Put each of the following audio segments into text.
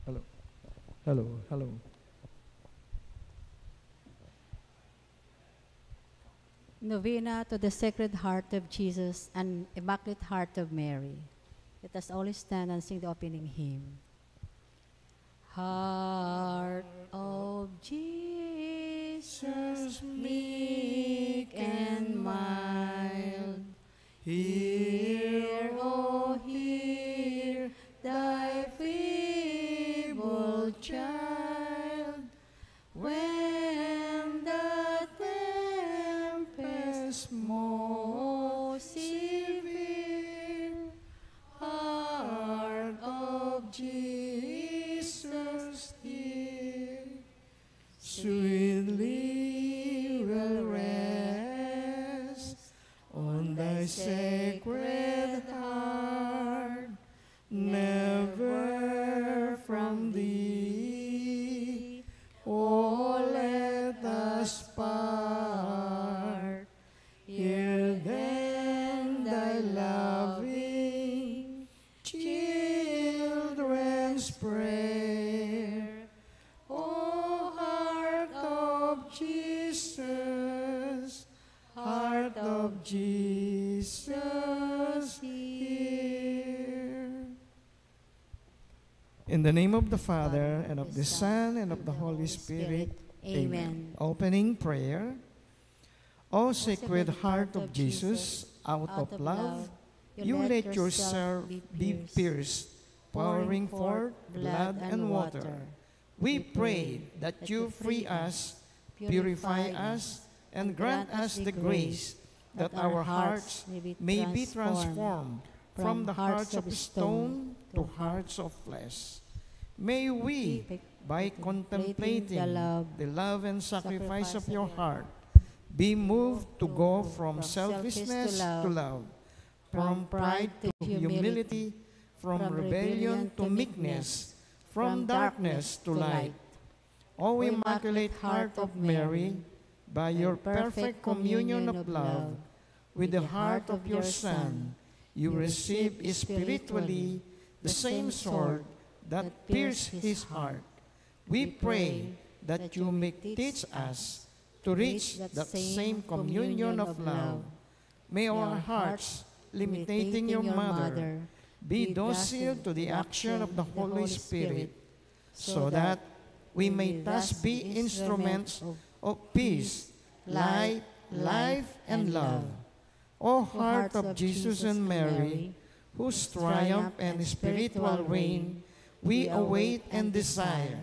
Hello. Hello. Hello. Novena to the Sacred Heart of Jesus and Immaculate Heart of Mary. Let us all stand and sing the opening hymn. Heart of Jesus, meek and mild, hear, oh hear, thy feeble child. When the tempest most severe, heart of Jesus dear, sweetly will rest on thy sacred heart, never from thee, oh, let us part. Hear then thy loving children's prayer, O heart of Jesus, heart of Jesus, hear. In the name of the Father, and of the Son, and of the Holy Spirit. Amen. Opening prayer. O Sacred Heart of Jesus, out of love, you let yourself be pierced, pouring forth blood and water. We pray that you free us, purify us, and grant us the grace that our hearts may be transformed from the hearts of stone to hearts of flesh. May we, by contemplating the love and sacrifice of your heart, be moved to go from selfishness to love, from pride to humility, from rebellion to meekness, from darkness to light. O Immaculate Heart of Mary, by your perfect communion of love with the heart of your Son, you receive spiritually the same sword that pierced his heart. We pray that you may teach us to reach that same communion of love. May our hearts, imitating your mother, be docile to the action of the Holy Spirit, so that we may thus be instruments of peace, light, life, and love. O heart of Jesus and Mary, whose triumph and spiritual reign we await and desire,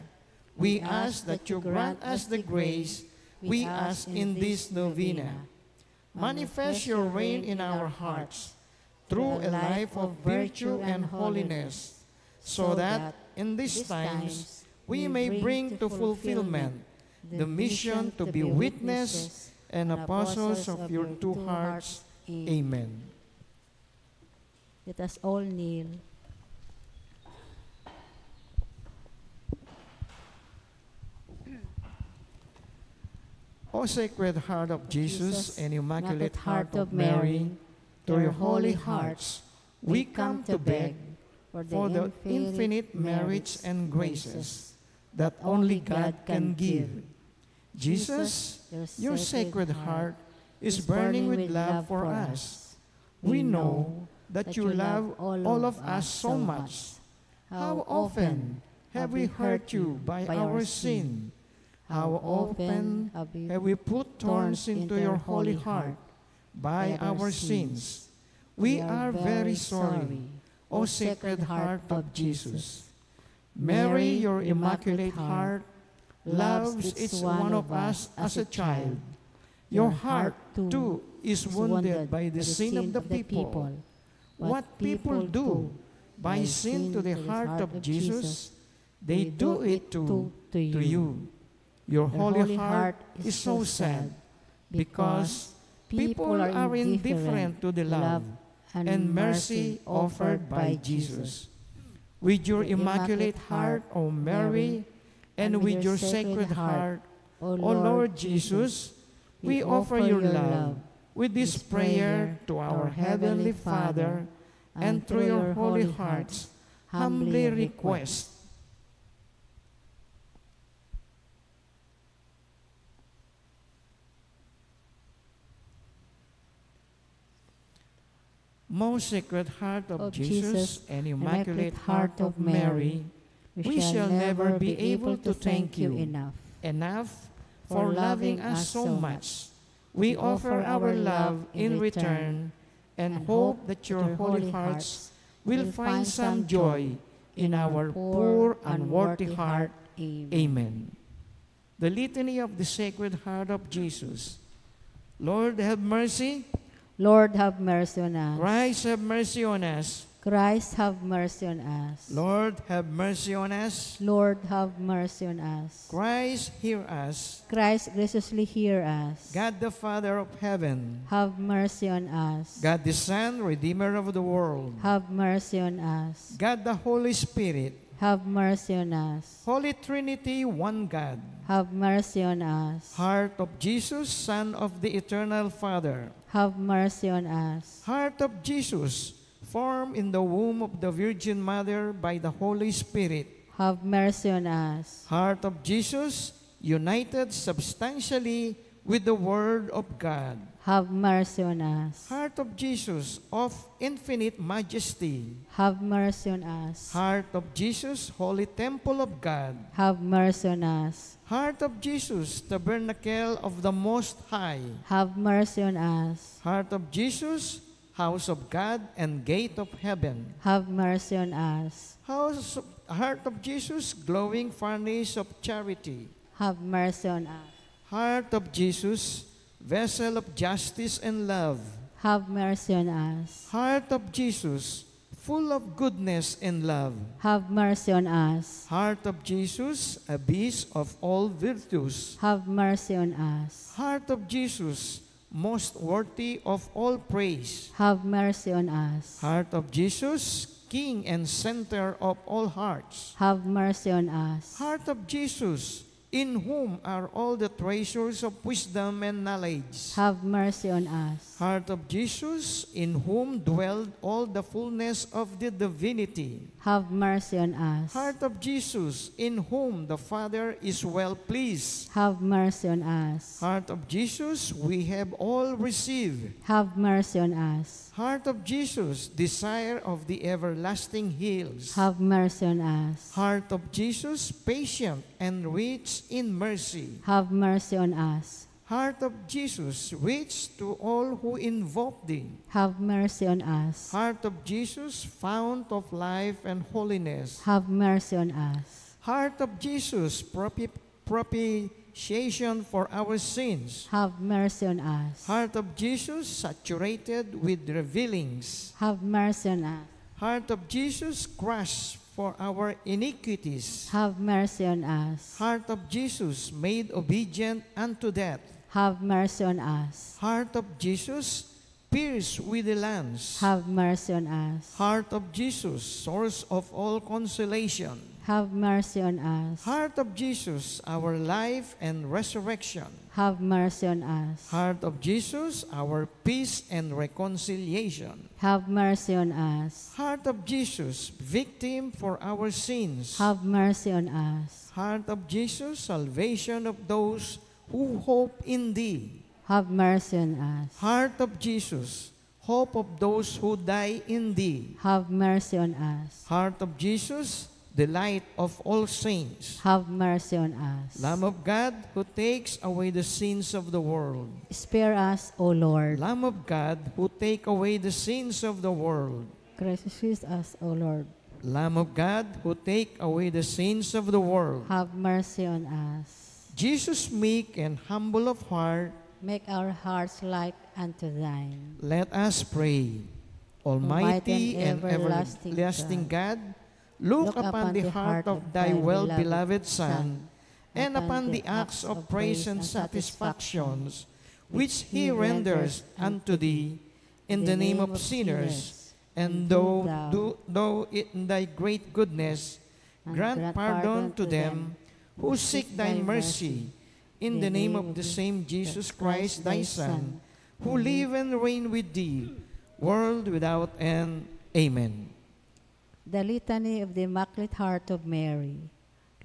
we ask that you grant us the grace we ask in this novena. Manifest your reign in our hearts through a life of virtue and holiness, so that in these times we may bring to fulfillment the mission to be witnesses and apostles of your two hearts. Amen. Let us all kneel. O Sacred Heart of Jesus and Immaculate Heart of Mary, through your holy hearts, we come to beg for the infinite merits and graces that only God can give. Jesus, your Sacred Heart is burning with love for us. We know that you love all of us so much. How often have we hurt you by our sin? How often have we put thorns into your holy heart by our sins? We are very sorry, O Sacred Heart of Jesus. Mary, your Immaculate Heart, loves each one of us as a child. Your heart, too, is wounded by the sin of the people. What people do by sin to the heart of Jesus, they do it to you. Your holy heart is so sad because people are indifferent to the love and mercy offered by Jesus. With your Immaculate Heart, O Mary, and with your Sacred Heart, O Lord Jesus, we offer your love with this prayer to our Heavenly Father, and through your holy hearts humbly request. Most Sacred Heart of of Jesus and Immaculate Immaculate Heart of Mary, we shall never be able to thank you enough for loving us so much. We offer our love in return and hope that your holy hearts will find some joy in our poor, unworthy heart. Amen. The Litany of the Sacred Heart of Jesus. Lord, have mercy. Lord, have mercy on us. Christ, have mercy on us. Christ, have mercy on us. Lord, have mercy on us. Lord, have mercy on us. Christ, hear us. Christ, graciously hear us. God the Father of heaven, Have mercy on us. God the Son, Redeemer of the world, Have mercy on us. God the Holy Spirit, Have mercy on us. Holy Trinity, one God, Have mercy on us. Heart of Jesus, Son of the Eternal Father, Have mercy on us. Heart of Jesus, formed in the womb of the Virgin Mother by the Holy Spirit, Have mercy on us. Heart of Jesus, united substantially with the Word of God, Have mercy on us. Heart of Jesus, of infinite majesty, Have mercy on us. Heart of Jesus, Holy Temple of God, Have mercy on us. Heart of Jesus, Tabernacle of the Most High, Have mercy on us. Heart of Jesus, House of God and Gate of Heaven, Have mercy on us. Heart of Jesus, glowing furnace of charity, Have mercy on us. Heart of Jesus, vessel of justice and love, Have mercy on us. Heart of Jesus, full of goodness and love, Have mercy on us. Heart of Jesus, abyss of all virtues, Have mercy on us. Heart of Jesus, most worthy of all praise, Have mercy on us. Heart of Jesus, King and center of all hearts, Have mercy on us. Heart of Jesus, in whom are all the treasures of wisdom and knowledge, Have mercy on us. Heart of Jesus, in whom dwelled all the fullness of the divinity, Have mercy on us. Heart of Jesus, in whom the Father is well pleased, Have mercy on us. Heart of Jesus, we have all received, Have mercy on us. Heart of Jesus, desire of the everlasting hills, Have mercy on us. Heart of Jesus, patient and rich in mercy, Have mercy on us. Heart of Jesus, rich to all who invoke thee, Have mercy on us. Heart of Jesus, fount of life and holiness, Have mercy on us. Heart of Jesus, propitiation for our sins, Have mercy on us. Heart of Jesus, saturated with revealings, Have mercy on us. Heart of Jesus, crushed for our iniquities, Have mercy on us. Heart of Jesus, made obedient unto death, Have mercy on us. Heart of Jesus, pierced with the lance, Have mercy on us. Heart of Jesus, source of all consolation, Have mercy on us. Heart of Jesus, our life and resurrection, Have mercy on us. Heart of Jesus, our peace and reconciliation, Have mercy on us. Heart of Jesus, victim for our sins, Have mercy on us. Heart of Jesus, salvation of those who hope in thee, Have mercy on us. Heart of Jesus, hope of those who die in thee, Have mercy on us. Heart of Jesus, delight of all saints, Have mercy on us. Lamb of God who takes away the sins of the world, Spare us, O Lord. Lamb of God who take away the sins of the world, Gracious us, O Lord. Lamb of God who take away the sins of the world, Have mercy on us. Jesus meek and humble of heart, Make our hearts like unto thine. let us pray. Almighty and everlasting everlasting God, look upon the heart of thy well-beloved Son, and upon the acts of praise and satisfactions which he renders unto thee in the name of sinners, and thou in thy great goodness grant pardon to them who seek thy mercy, in the name of the same Jesus Christ thy Son, who live and reign with thee, world without end. Amen. The Litany of the Immaculate Heart of Mary.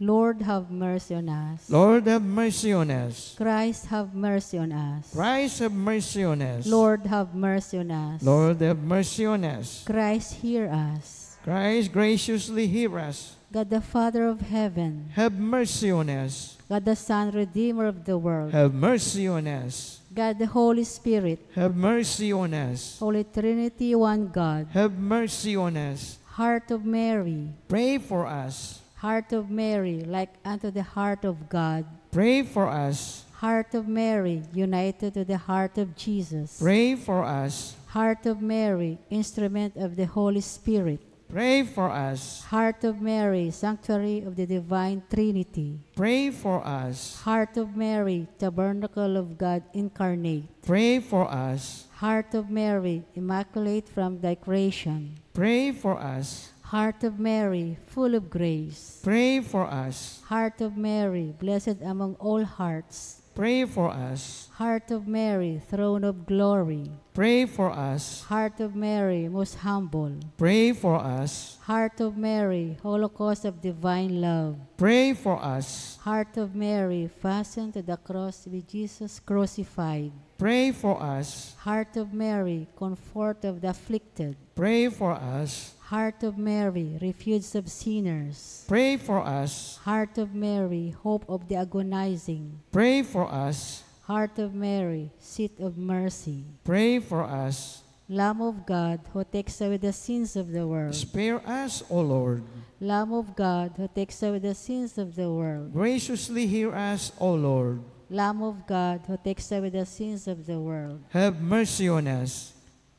Lord, have mercy on us. Lord, have mercy on us. Christ, have mercy on us. Christ, have mercy on us. Lord, have mercy on us. Lord, have mercy on us. Christ, hear us. Christ, graciously hear us. God the Father of heaven, Have mercy on us. God the Son, Redeemer of the world, Have mercy on us. God the Holy Spirit, Have mercy on us. Holy Trinity, one God, Have mercy on us. Heart of Mary, Pray for us. Heart of Mary, like unto the heart of God, Pray for us. Heart of Mary, united to the heart of Jesus, Pray for us. Heart of Mary, instrument of the Holy Spirit, Pray for us. Heart of Mary, sanctuary of the Divine Trinity, Pray for us. Heart of Mary, tabernacle of God incarnate, Pray for us. Heart of Mary, immaculate from thy creation, Pray for us. Heart of Mary, full of grace, Pray for us. Heart of Mary, blessed among all hearts, Pray for us. Heart of Mary, throne of glory, Pray for us. Heart of Mary, most humble, Pray for us. Heart of Mary, holocaust of divine love, Pray for us. Heart of Mary, fastened to the cross with Jesus crucified, Pray for us. Heart of Mary, comfort of the afflicted, Pray for us. Heart of Mary, refuge of sinners, Pray for us. Heart of Mary, hope of the agonizing, Pray for us. Heart of Mary, seat of mercy, Pray for us. Lamb of God, who takes away the sins of the world, Spare us, O Lord. Lamb of God, who takes away the sins of the world, Graciously hear us, O Lord. Lamb of God, who takes away the sins of the world, Have mercy on us.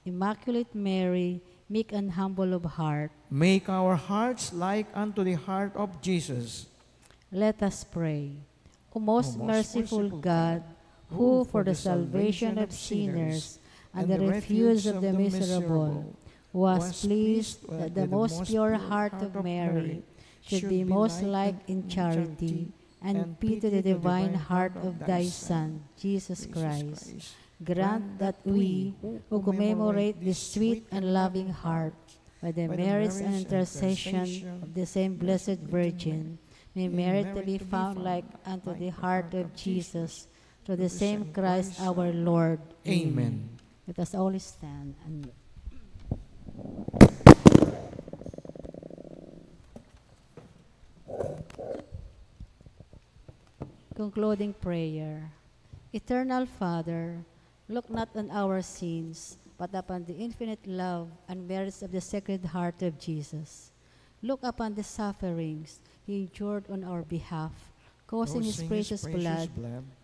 Immaculate Mary, meek and humble of heart, Make our hearts like unto the heart of Jesus. let us pray. O most merciful God, who for the salvation of sinners and the refuge of the miserable was pleased that the most pure heart of Mary should be most like in charity and pity the divine heart of thy Son, Jesus Christ. Grant that we, who commemorate this sweet and loving heart, by the merits and intercession of the same Blessed Virgin, may merit to be found like unto the heart of Jesus, through the same Christ our Lord. Amen. Let us all stand and concluding prayer. Eternal Father, look not on our sins, but upon the infinite love and merits of the Sacred Heart of Jesus. Look upon the sufferings He endured on our behalf, causing His precious blood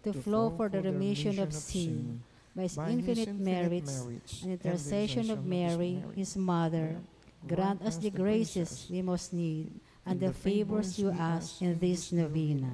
to flow for the remission of sin. By His infinite merits and intercession of Mary, His Mother, grant us the graces we most need and the favors you ask in this novena.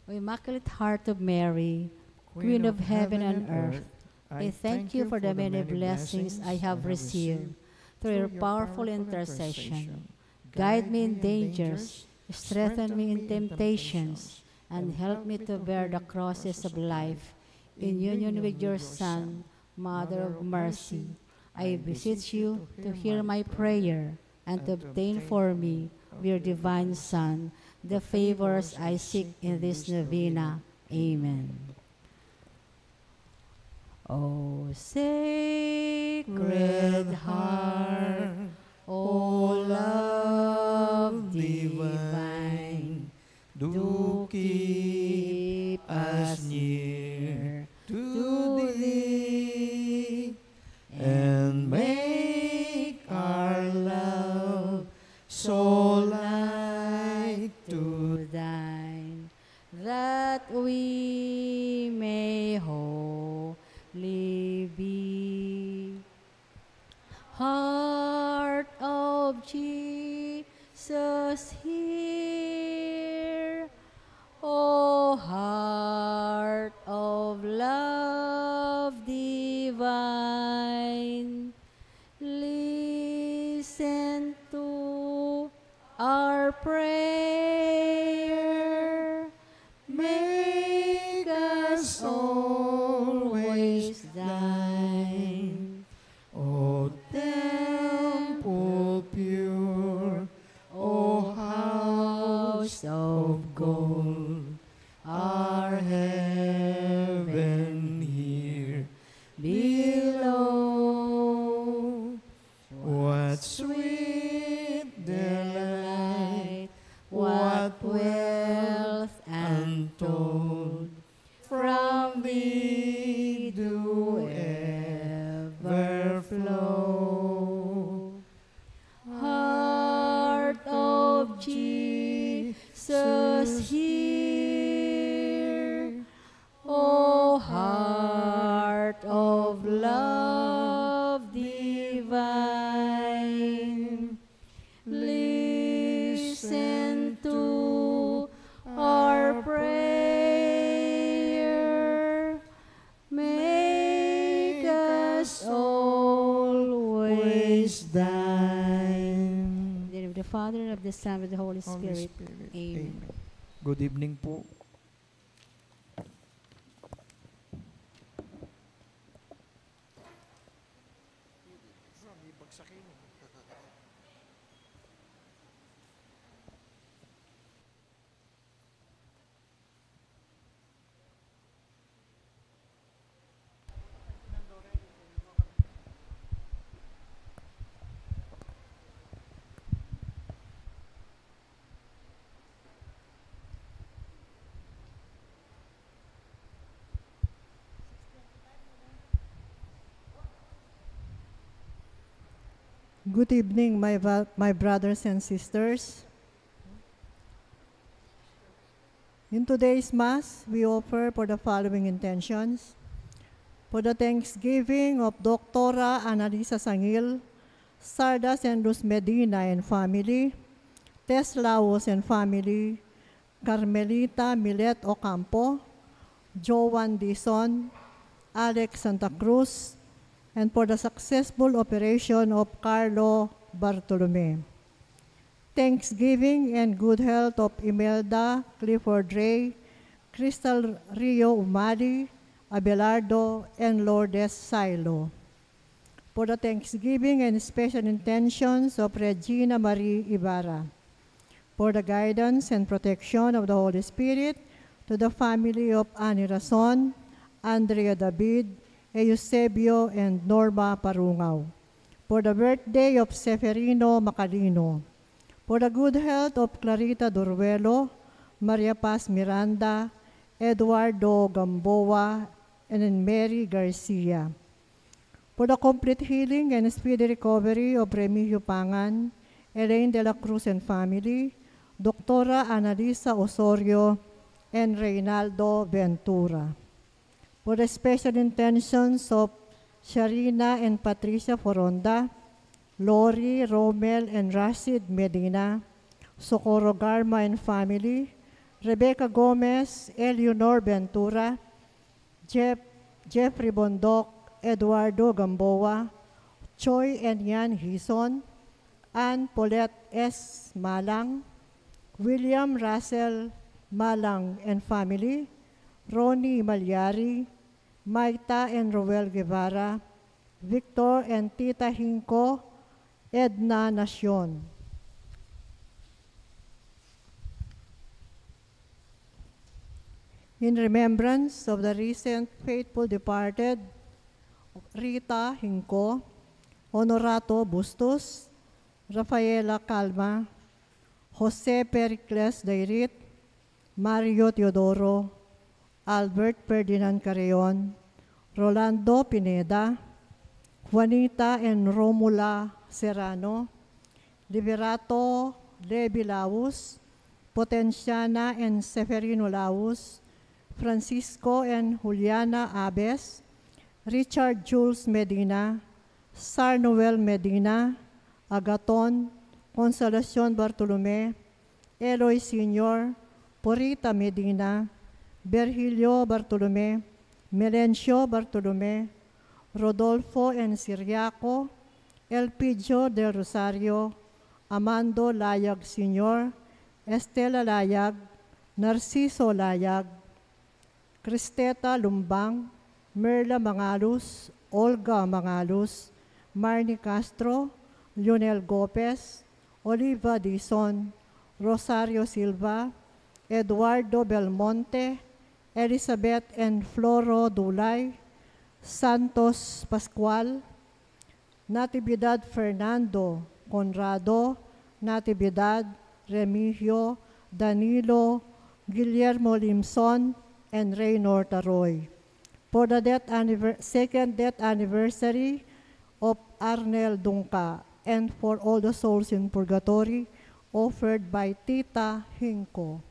O Immaculate Heart of Mary, Queen of heaven and earth, I thank you for the many blessings I have received through your powerful intercession. Guide me in dangers, strengthen me in temptations, and help me to bear the crosses of life in union with your Son, Mother of Mercy. I beseech you to hear my prayer and to obtain for me, your divine Son, the favors I seek in this novena. Amen. O Sacred Heart, O love divine, do keep us near to Thee, and make our love so like to Thine, that we may wholly be. Heart of Jesus, hear. O heart of love divine, listen to our prayer. Make us always thine. O temple pure, Heart of Jesus, hear. O heart of love divine, listen to our prayer. Make us always thine. In the name of the Father, and of the Son, and of the Holy Spirit. Amen. Good evening po. Good evening, my brothers and sisters. In today's Mass, we offer for the following intentions. For the thanksgiving of Doctora Analisa Sangil, Sardas and Luz Medina and family, Tess Laos and family, Carmelita Milet Ocampo, Joan Dison, Alex Santa Cruz, and for the successful operation of Carlo Bartolome. Thanksgiving and good health of Imelda Clifford Ray, Crystal Rio Umali, Abelardo, and Lourdes Silo. For the thanksgiving and special intentions of Regina Marie Ibarra. For the guidance and protection of the Holy Spirit to the family of Annie Rason, Andrea David, Eusebio, and Norma Parungaw. For the birthday of Seferino Macalino. For the good health of Clarita Duruelo, Maria Paz Miranda, Eduardo Gamboa, and Mary Garcia. For the complete healing and speedy recovery of Remigio Pangan, Elaine de la Cruz and family, Doctora Analisa Osorio, and Reynaldo Ventura. For the special intentions of Sharina and Patricia Foronda, Lori, Romel, and Rashid Medina, Socorro Garma and family, Rebecca Gomez, Eleanor Ventura, Jeffrey Bondoc, Eduardo Gamboa, Choi and Yan Hison, Ann Paulette S. Malang, William Russell Malang and family, Ronnie Malyari, Maita and Roel Guevara, Victor and Tita Hinko, Edna Nacion. In remembrance of the recent faithful departed Rita Hinko, Honorato Bustos, Rafaela Calma, Jose Pericles Dairit, Mario Teodoro, Albert Ferdinand Carreon, Rolando Pineda, Juanita and Romula Serrano, Liberato Levi Laus, Potenciana and Seferino Laus, Francisco and Juliana Abes, Richard Jules Medina, Sar Noel Medina, Agaton, Consolacion Bartolome, Eloy Sr., Porita Medina, Virgilio Bartolome, Melencio Bartolome, Rodolfo and Siriaco, Elpidio del Rosario, Amando Layag Sr., Estela Layag, Narciso Layag, Cristeta Lumbang, Merla Mangalus, Olga Mangalus, Marnie Castro, Lionel Gopez, Oliva Dizon, Rosario Silva, Eduardo Belmonte, Elizabeth and Floro Dulay, Santos Pascual, Natividad Fernando Conrado, Natividad Remigio, Danilo, Guillermo Limson, and Raynor Taroy. For the second death anniversary of Arnel Dungka, and for all the souls in purgatory, offered by Tita Hinko.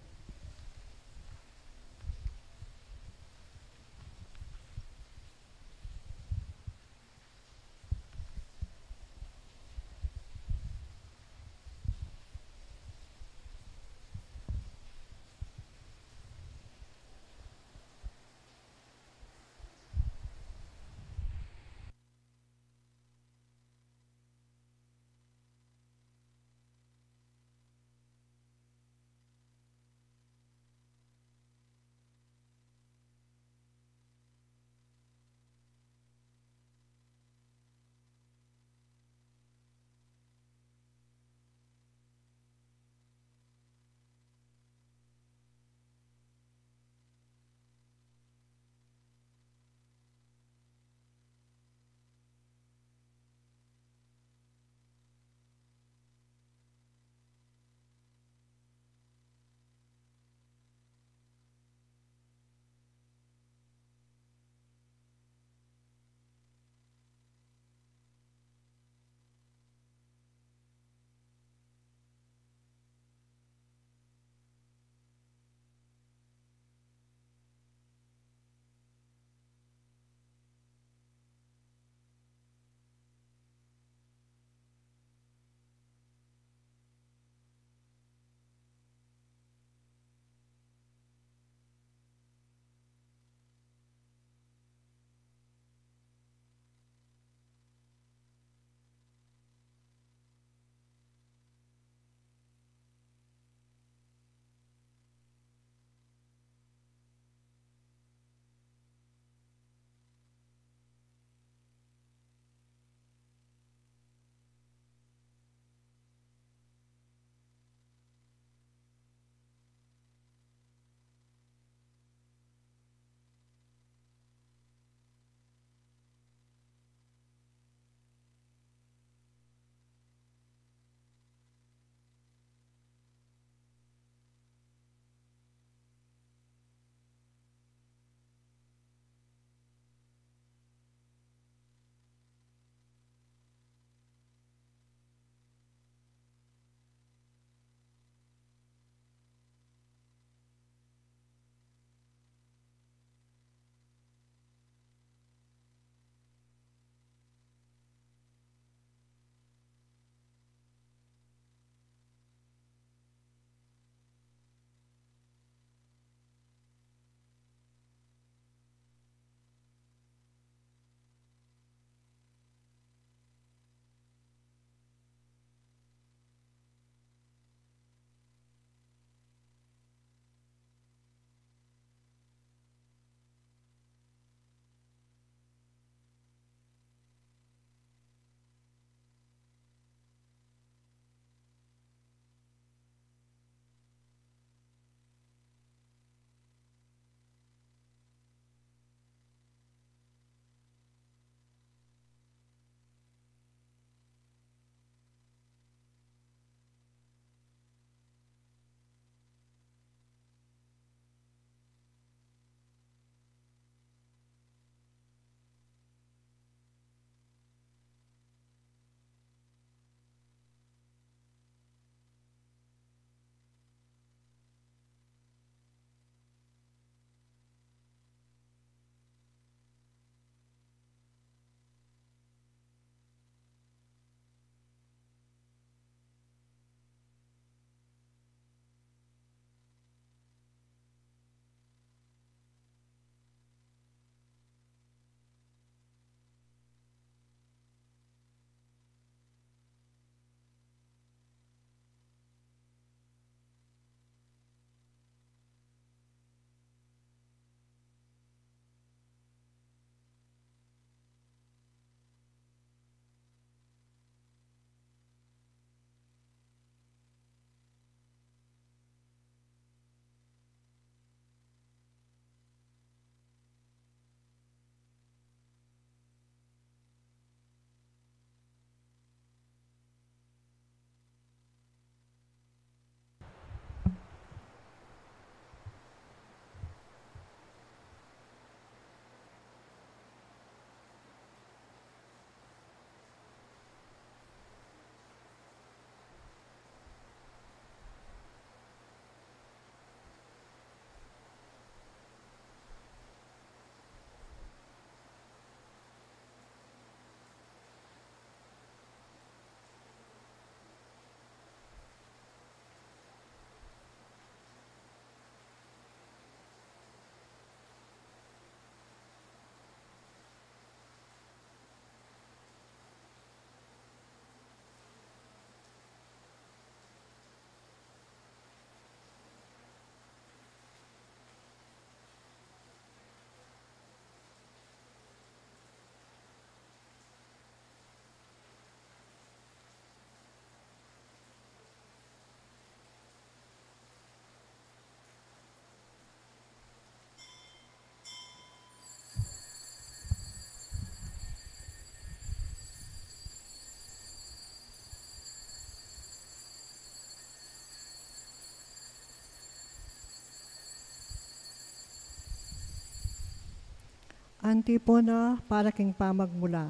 Antipona para king pamagmula.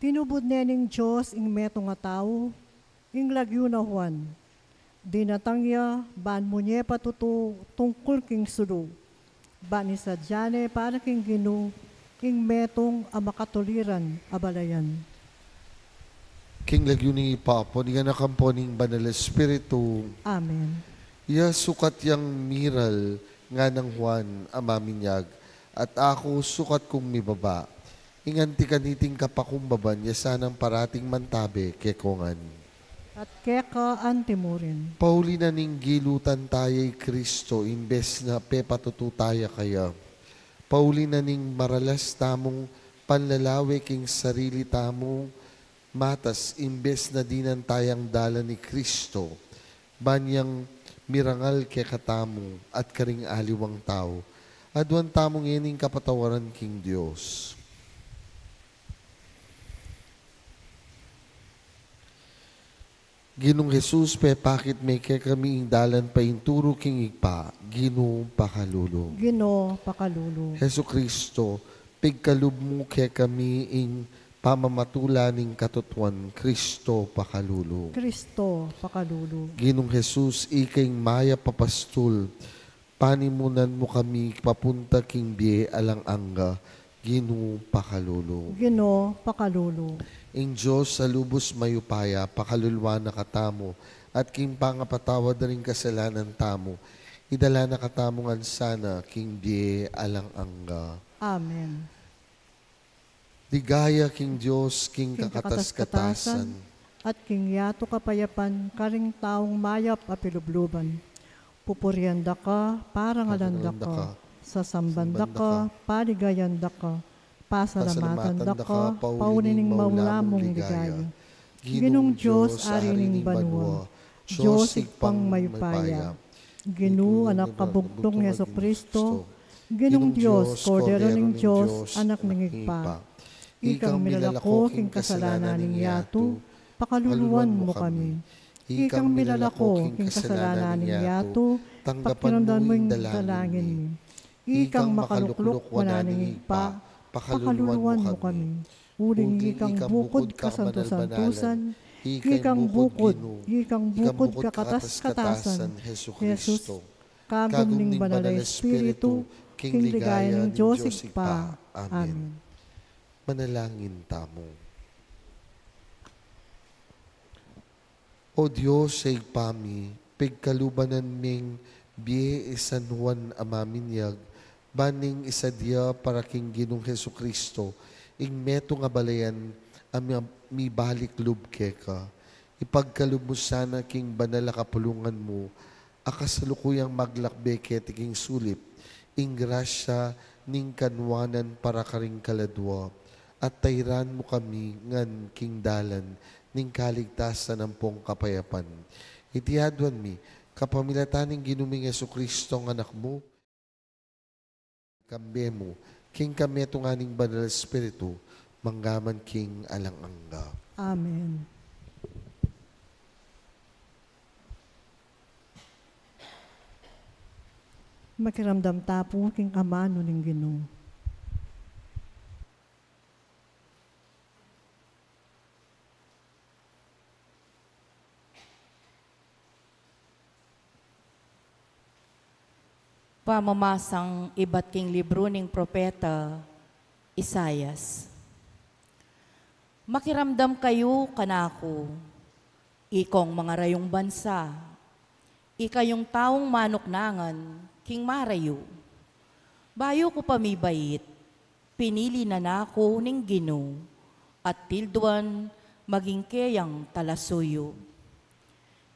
Tinubod nening Diyos ing meto nga tao, ing lagyo na Juan. Dinatangya, ban mo niya patuto tungkol king sulu. Ban ni sadyane para king ginu, king metong amakatuliran abalayan. King lagyo ni Papo, ni nakampo ning Banal Espiritu. Amen. Ya sukat yang miral nga ng Juan amaminyag, at ako sukat kong mibaba. Inganti kaniting kapakumbaban, ya sanang parating mantabe kekongan. At keka antimurin. Pauli na ning gilutan taya'y Kristo, imbes na pepatututaya kaya. Pauli na ning maralas tamong panlalawe king sarili tamong matas, imbes na dinan tayang dala ni Kristo. Banyang mirangal ke katamo at karing aliwang tao. Adwan tamong ining kapatawaran king Diyos. Ginong Jesus, pakit may kekamiing dalan pa inturo king igpa, Ginoo pakalulong. Ginoo pakalulu. Hesu Kristo, pigkalub mo kekamiing pamamatula ning katutuan, Kristo pakalulong. Kristo pakalulu. Ginong Jesus, iking maya papastul, panimunan mo kami papunta king biye alang angga, Ginoo pakalulong. Ginoo pakalulu. Ing Diyos sa lubos mayupaya, pakalulwa na katamo, at king pangapatawad na rin kasalanan tamo, idala na katamongan sana, king biye alang angga. Amen. Ligaya king Diyos, king King kakatas-katasan, at king yato kapayapan, karing taong mayap apilubluban. Pupurianda ka, parang alanda ka, sasambanda ka, paligayanda ka, pasalamatan da ka, paunining maulamong ligaya. Ginong Diyos, arining banwa, Diyos ikpang mayupaya. Ginoo, anak kabugtong Yeso Kristo, Ginong Diyos, Kordero ng Diyos, anak ng igpa. Ikang milalako, king kasalanan ng yato, pakaluluwan mo kami. Ikang milalako, king kasalanan ng yato, pakiramdam mo yung dalangin mo. Ikang makalukluk, wala ng igpa, pakaluluwan mo kami. Uling ikang bukod kasanto-santusan, ikang bukod kakatas-katasan, Jesus, kagum ning banal na Espiritu, king ligaya ng Diyos igpa. Amen. Manalangin tamo. O Diyos sa igpami, pigkalubanan ming biye San Juan amaminyag, baning isadya para king Ginong Hesu Kristo, ing meto nga balayan mi balik lubke ka. Ipagkalubos sana king banal kapulungan mo, akasalukuyang maglakbe ketiking sulip, ing grasya ning kanwanan para karing kaladwa, at tayran mo kami ngan king dalan, ning kaligtasan ng pong kapayapan. Itiadwan mi, kapamilataning ginuming Yesu Kristo ang anak mo, kambe mo, king kami ito nga ning banal Espiritu, manggaman king alang angga. Amen. Makiramdam tapo king amano ning Ginoo. Pamamasang iba't king libro ning propeta Isayas. Makiramdam kayo kanako, ikong mga rayong bansa, ikayong taong manuknangan, king marayo. Bayo ko pamibait, pinili na nako ning Ginoo, at tilduan maging kayang talasuyo.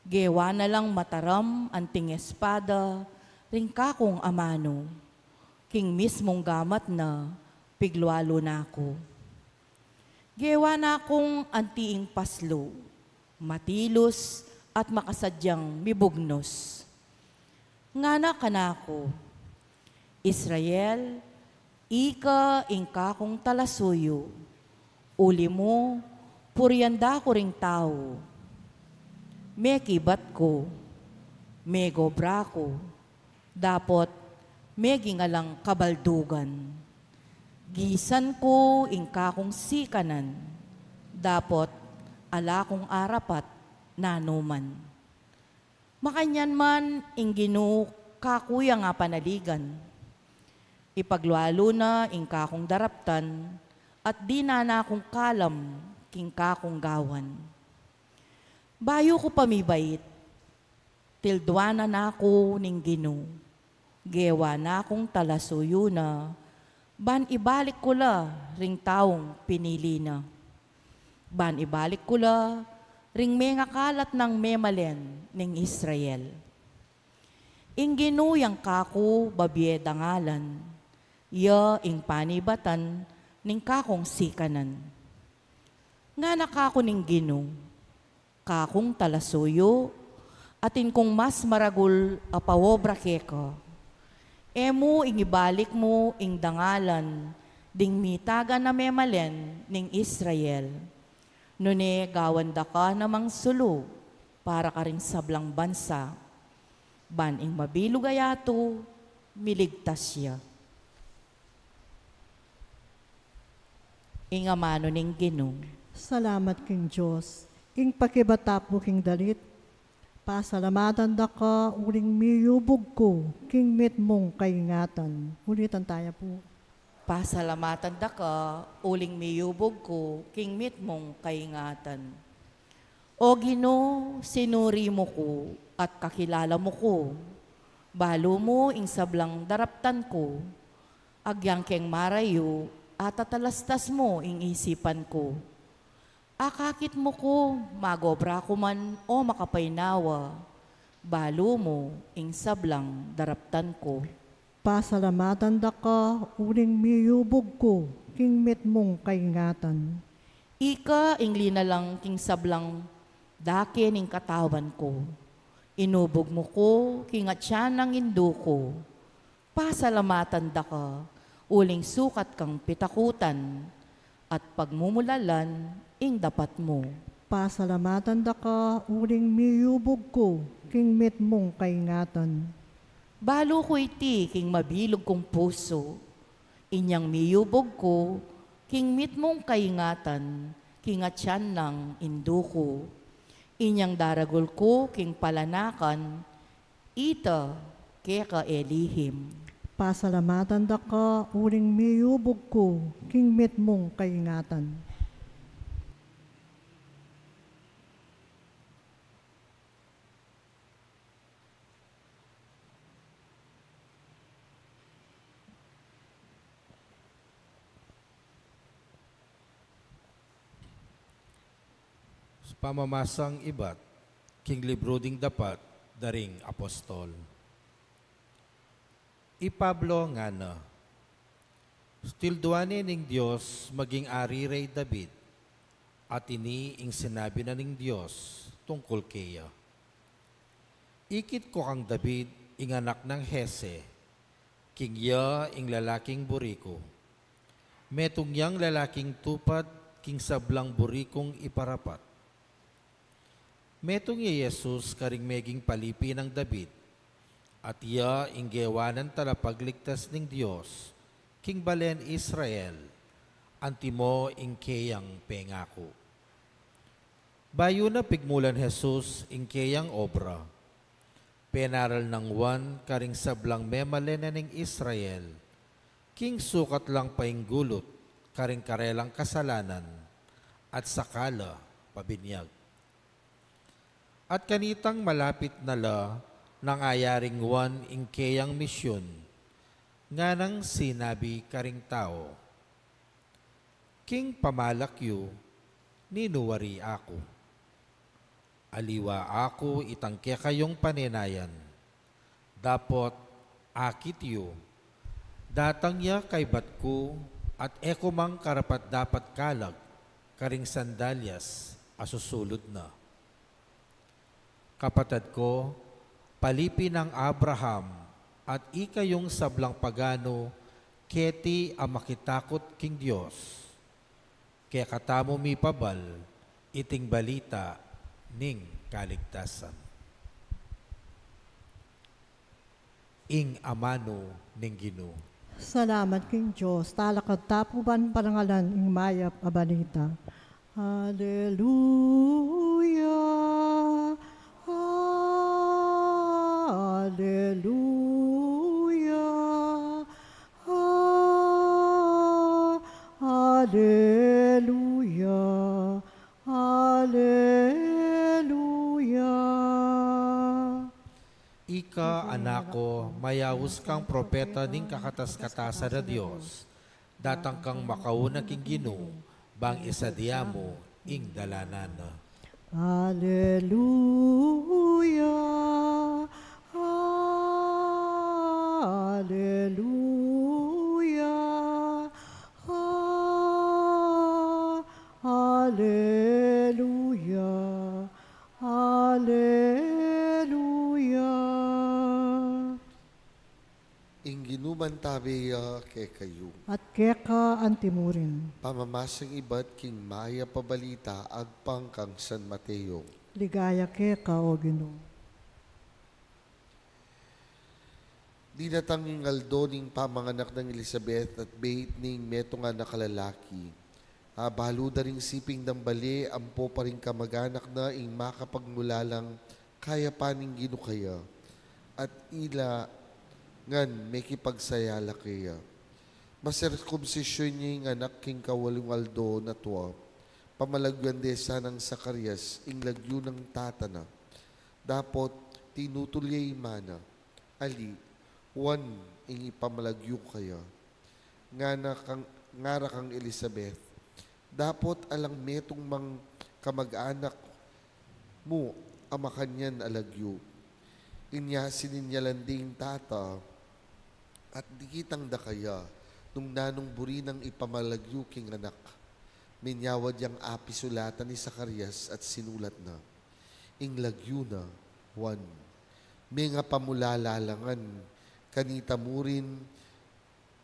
Gewa na lang mataram anting espada, ringkakong amano, king mismong gamat na piglualo na ako. Gewa na akong antiing paslo, matilos at makasadyang mibugnos. Ngana kanako, Israel, ika ingkakong talasuyo, uli mo, puryanda ko ring tao. Me kibat ko, me gobra ko, dapot me gingalang kabaldugan. Gisan ko ingka kong sikanan, dapot ala kong arapat nanuman. Makanyan man ing Ginoo kakuya nga panaligan. Ipaglualo na ingka kong daraptan, at di na akong kalam king kakong gawan. Bayo ko pamibait, tildwana na ako ning Ginoo. Gewa na akong talasuyo na, ban ibalik ko la ring taong pinili na. Ban ibalik ko la ring mga kalat ng memalen ning Israel. Ing Ginoo yang kako babye dangalan, ya ing panibatan ning kakong sikanan. Nga nakako ning Ginoo, kakong talasuyo, atin kong mas maragul apawobra keko. Emo ingibalik mo ing dangalan, ding mitaga na memalen ning Israel. Nune gawanda ka namang sulo, para ka ring sablang bansa. Ban ing mabilog ayato, miligtas siya. Ing amano ning Ginoo. Salamat king Diyos. Ing pakibatap mo king dalit, pasalamatan da ka, uling miyubog ko, king mit mong kaingatan. Ulitan tayo po. Pasalamatan da ka, uling miyubog ko, king mit mong kaingatan. O Ginoo, sinuri mo ko, at kakilala mo ko. Balo mo ing sablang daraptan ko, agyang keng marayo, at tatalastas mo ing isipan ko. Akakit mo ko, magobra ko man o makapaynawa, balo mo ing sablang daraptan ko. Pasalamatan da ka, uling miyubog ko, king mit mong kaingatan. Ika ing linalang king sablang dake ning katawan ko. Inubog mo ko, king atyan ng indo ko. Pasalamatan da ka, uling sukat kang pitakutan, at pagmumulalan ing dapat mo. Pasalamatan da ka, uling miyubog ko, king mit mong kaingatan. Balo ko iti king mabilog kong puso, inyang miyubog ko, king mit mong kaingatan, king atyan ng indo ko. Inyang daragol ko, king palanakan, ita keka elihim. Pasalamatan da ka, uling miyubog ko, king mit mong kaingatan. Pamamasang ibat, king libro ding dapat, daring apostol. I Pablo nga na, stilduane ning Diyos maging ari ray David, at ini ing sinabi na ning Diyos tungkol kaya. Ikit ko kang David, ing anak ng Hese, king ya ing lalaking buriko. Metong yang lalaking tupad, king sablang burikong iparapat. Metong ya Jesus karing meging palipi ng David, at iya inggewanan talapagligtas ning Dios, king balen Israel, antimo ingkeyang pengako. Bayo na pigmulan Jesus ingkeyang obra, penaral ng Juan karing sablang memalen ning Israel, king sukat lang painggulot, karing karelang kasalanan, at sakala pabinyag. At kanitang malapit na la ng ayaring Juan ingkeyang misyon, nga nang sinabi karing tao, king pamalakyo, ninuwari ako. Aliwa ako itangke kayong panenayan, dapot akit yu, datang ya kay batko, at eko mang karapat dapat kalag, karing sandalyas, asusulod na. Kapatid ko, palipi ng Abraham at ikayong sablang pagano, keti ang makitakot king Diyos. Kaya katamo mi pabal, iting balita ning kaligtasan. Ing amano ning Ginoo. Salamat King Diyos, talakad tapuban parangalan ing mayap abanita. Hallelujah, Hallelujah, Hallelujah, Hallelujah. Ika, anak ko, mayawos kang propeta ning kakatas-katasan na Diyos. Datang kang makauna king Ginoo, bang isadiya mo ing dalanan. Hallelujah, Hallelujah, Hallelujah, Hallelujah. Ing ginuman tabiya ke kayo. At keka antimurin, Pamamasang ibat king maya pabalita agpang kang San Mateo. ligaya keka o Ginoo. Dinatanging aldo ning pamanganak ng Elizabeth at bait ning meto nga nakalalaki. Baluda ring siping ng bali, ampo pa rin kamag-anak na ing makapagmulalang kaya paning ginukaya. At ila ngan may kipagsayala kaya. Masirkumsisyon niya yung anak king kawalong aldo na tuwa. Pamalagyan desa ng Sakarias ing lagyo ng tatana. Dapot tinutulyay mana. Ali, wan ing ipamalagyo kaya. Ngara kang Elizabeth. Dapot alang metong mang kamag-anak mo ama kanyan alagyo. Inya sininyalanding tata at dikitang da kaya nung nanong buri ng ipamalagyo king anak. Minyawad yang api sulatan ni Sakarias at sinulat na. Ing lagyo na, wan. May nga pamulalalangan, kanita mo rin,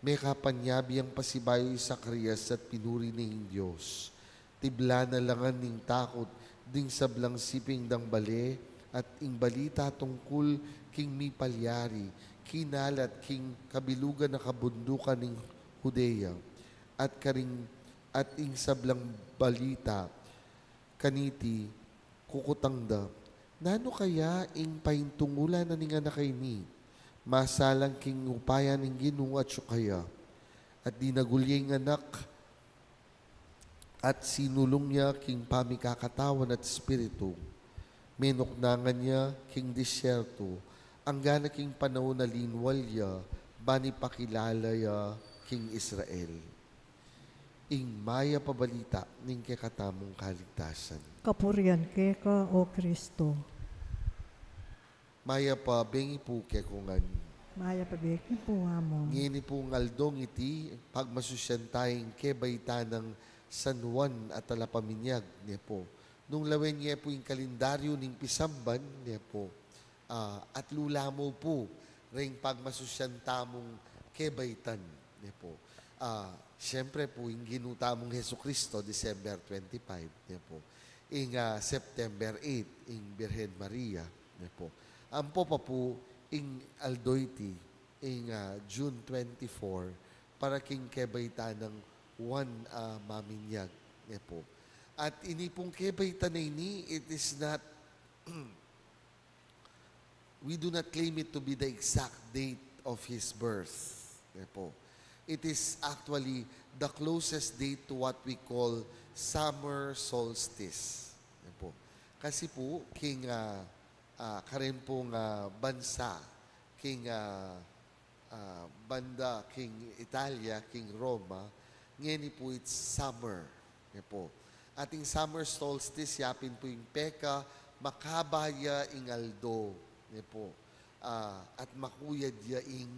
may kapanyabi ang pasibayo ni Sakarias at pinuri ning Diyos. Tibla na langan ning takot, ding sablang siping dang bale, at ing balita tungkol king mi palyari, kinalat king kabilugan na kabundukan ning Hudeya, at ing sablang balita, kaniti, kukutangda, nano kaya ing pahintungulan na ning anak kay ni, masalang king upaya ning Ginoo at sukaya, at dinagulyeng anak, at sinulong niya king pamikakatawan at espiritu, menoknangan niya king disyerto, ang gana king panahon na linwalya, bani pakilala ya king Israel. Ing maya pabalita ning kekatamong kaligtasan. Kapurian keka o Kristo. Maya pa bengi po kekungan. Maya pabeki po nga mo. Ngini po ngaldong iti pagmasusyan tayong kebayta ng San Juan at Talapaminyag niya po. Nung lawen niya po yung kalendaryo ning pisamban niya po. At lulamo po ring pagmasusyan tamong kebaytan niya po. Siyempre po, yung ginutamong Heso Kristo, December 25, niya po. Ing September 8, ing Birhen Maria, niya po. Ampo pa po, ing Aldoyti, ing June 24, para king kebayta ng Juan Maminyag, niya po. At ini pong kebayta na ini, it is not, we do not claim it to be the exact date of his birth, niya po. It is actually the closest date to what we call summer solstice. Yan po. Kasi po, king karen pong bansa, king banda, king Italia, king Roma, ngayon po it's summer. Yan po. Ating summer solstice, yapin po yung peka, makabaya ing aldo. Yan po. At makuyad ya ing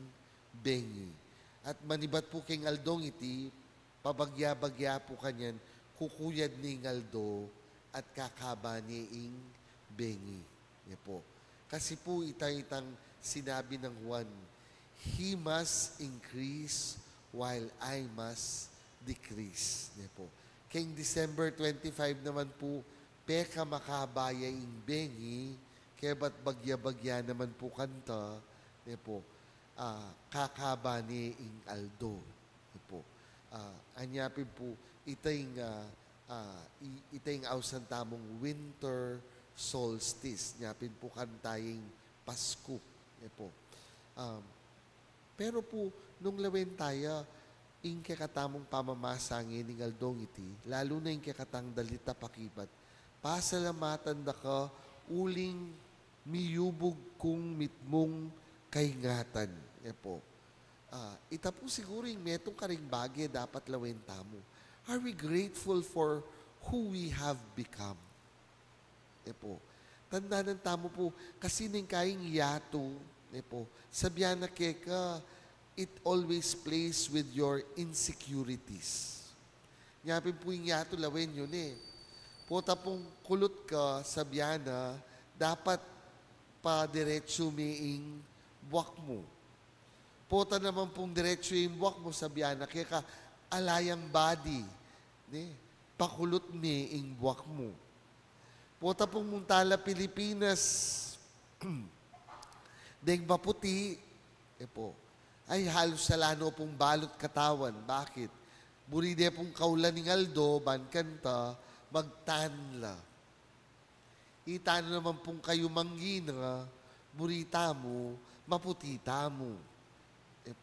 bengi. At manibat po king aldong iti, pabagya-bagya po kanyan, kukuyad ni Aldo at kakaba ni ing bengi. Niya po. Kasi po itang sinabi ng Juan, he must increase while I must decrease. Niya po. King December 25 naman po, peka makabaya ing bengi, kaya ba't bagya-bagya naman po kanta. Niya po. kakaba ni ing aldo. Po. Anyapin po, itayng ausan tamong winter solstice. Nyapin po kantaying Pasko. Po. Pero po, nung lawen tayo, ing kakatamong pamamasangin ng aldong iti, lalo na ing kakatang dalita pakibat, pasalamatan da ka, uling miyubog kung mitmong kaingatan. Po. Ita po siguro yung metong karing bagay dapat lawen tamo. Are we grateful for who we have become? Po. Tandaan tamo po, kasi ning kaing yato, po, sabihan na keka, it always plays with your insecurities. Nyapin po yung yato lawen yun Pota pong kulot ka, sabihan na, dapat pa diretso miing buwak mo. Pota naman pong diretso yung buwak mo, sabihan na, kaya ka alayang body, pakulot miing buwak mo. Pota pong muntala Pilipinas, deng maputi, po, ay halos salano pong balot katawan. Bakit? Buride pong kaulan ng aldo, bankanta, magtanla. Itano naman pong kayo manggina, burita mo, maputita mo.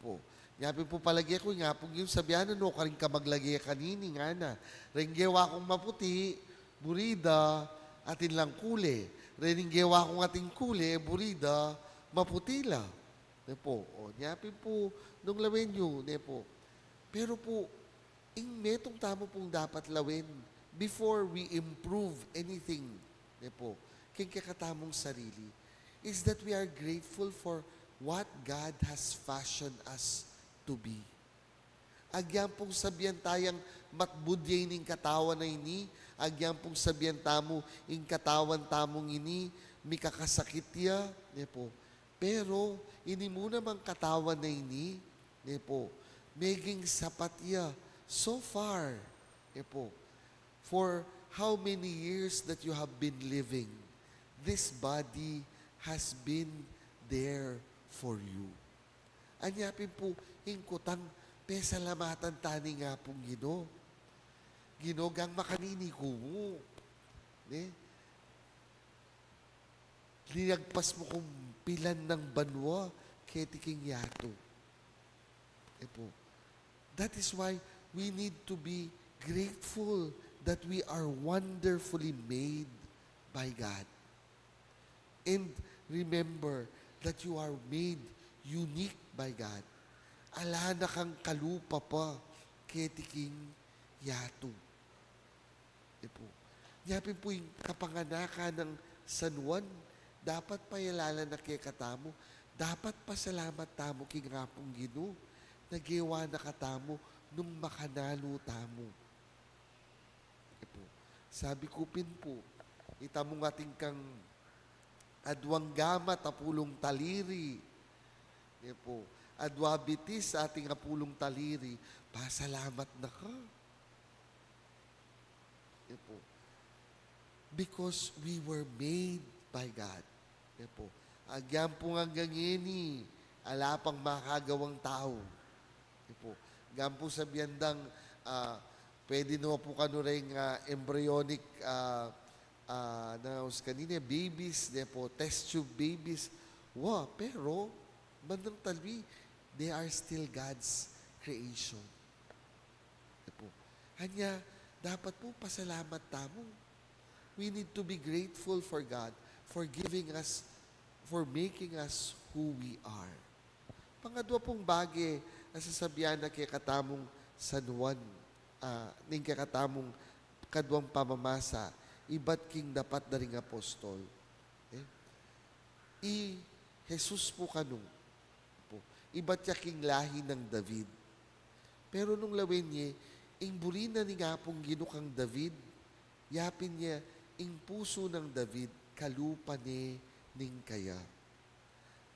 Po. Ngapi po palagi ako, nga po yung sabihan no, karing ka maglagi kanini nga na. Renggewa akong maputi, burida, atin lang kule. Renggewa akong ating kule, burida, maputila. Po. O, ngapi po, nung lawin nyo, po. Pero po, ing metong tamo pong dapat lawin before we improve anything, po, king kakatamong sarili, is that we are grateful for what God has fashioned us to be. Agyang pong sabihan tayang matbudyay ning katawan na ini, agyang pong sabihan tamo ing katawan tamong ini, mikakasakit ya, po. Pero, ini muna mang katawan na ini, po, maging sapat ya, so far, po, for how many years that you have been living, this body has been there for you. Anyapin po, hingkutang, pesalamatan tani nga pong Gino. Ginogang makanini ko mo. Linagpas mo kong pilan ng banwa, ketiking yato. Po. That is why we need to be grateful that we are wonderfully made by God. And remember that you are made unique by God. Ala na kang kalupa pa, ketiking yato. Po. Yapin po yung kapanganakan ng San Juan, dapat payalala na kay katamo, dapat pasalamat tamo king rapong Gino, nagewa na katamo nung makanalo tamo. Po. Sabi ko pin po, itamong ating kang adwang gama tapulong taliri. Po. Adwa bitis sa ating apulong taliri, pasalamat na ka. Po. Because we were made by God. Po. Agyam po nga gangini, alapang makagawang tao. Po. Gam po sa biyandang, pwede naman po kanuring embryonic na kanina, babies, po, test tube babies. Pero, bandang talwi, they are still God's creation. Po. Hanya, dapat po pasalamat tamo. We need to be grateful for God for giving us, for making us who we are. Pangadwa pong bagay, nasasabihan na kay katamong San Juan, ning kakatamong kadwang pamamasa, iba't king dapat na ring apostol. Jesus po kanong, po, iba't ya king lahi ng David. Pero nung lawin niya, ing burina ni nga pong ginukang David, yapin niya, ing puso ng David, kalupa ni ning kaya.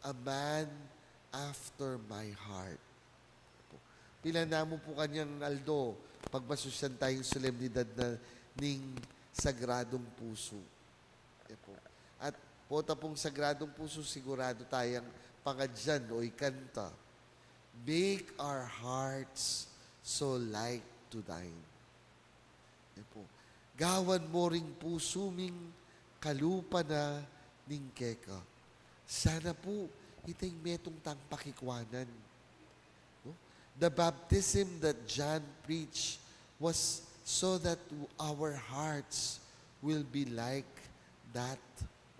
A man after my heart. Pila na mo po kanyang Aldo, pagbasusyan tayong solemnidad na ning sagradong puso. Po. At po pong sagradong puso, sigurado tayong pangadyan o ikanta. Make our hearts so like to thine. Yan po. Gawan mo ring pusuming kalupa na ning keka. Sana po itay metong tang pakikwanan. No? The baptism that John preached was so that our hearts will be like that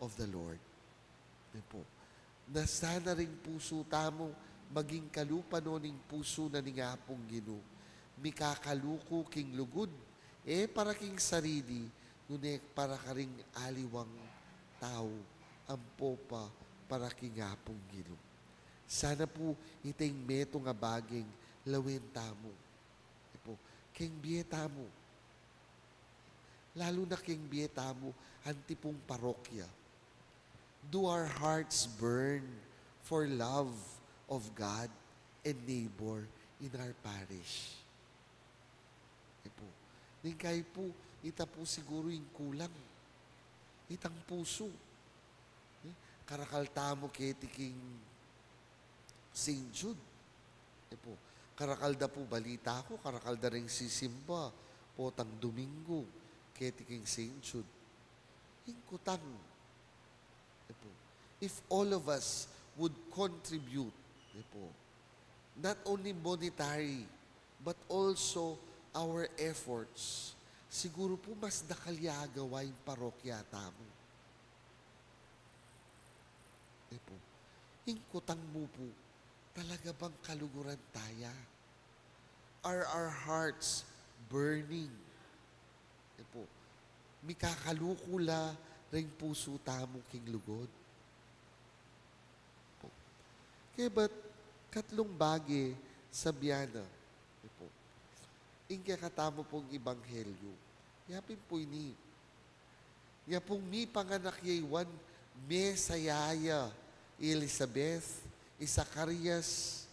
of the Lord. Yan po. Na sana ring puso tamo maging kalupa no ning puso na ning apong Ginoo. Mikakaluko king lugod, para king sarili, nunek para karing aliwang tao, ang popa para king apong Ginoo. Sana po itay meto nga baging lawin tamo. Po, king biye tamo. Lalo na king biye tamo, antipong parokya. Do our hearts burn for love of God and neighbor in our parish? Po. Ningkay po, ita po siguro yung kulang. Itang puso. Karakal tamo ketiking St. Jude. Po. Karakal da po balita ko, karakal da rin sisimba po tang Domingo ketiking St. Jude. Hingkutang. Po. If all of us would contribute, po, not only monetary, but also our efforts, siguro po mas dakalyagawa yung parokya tamo. Po, hingkutang mo po, talaga bang kaluguran taya? Are our hearts burning? Po, mikakalukula ring puso tamo king lugod. Po. Kaya ba't katlong bagi sa biyana? Po, ingka katamo pong ibanghelyo. Yapin po ini. Yapong mi panganak yaywan, me sayaya, Elizabeth, Zacarias,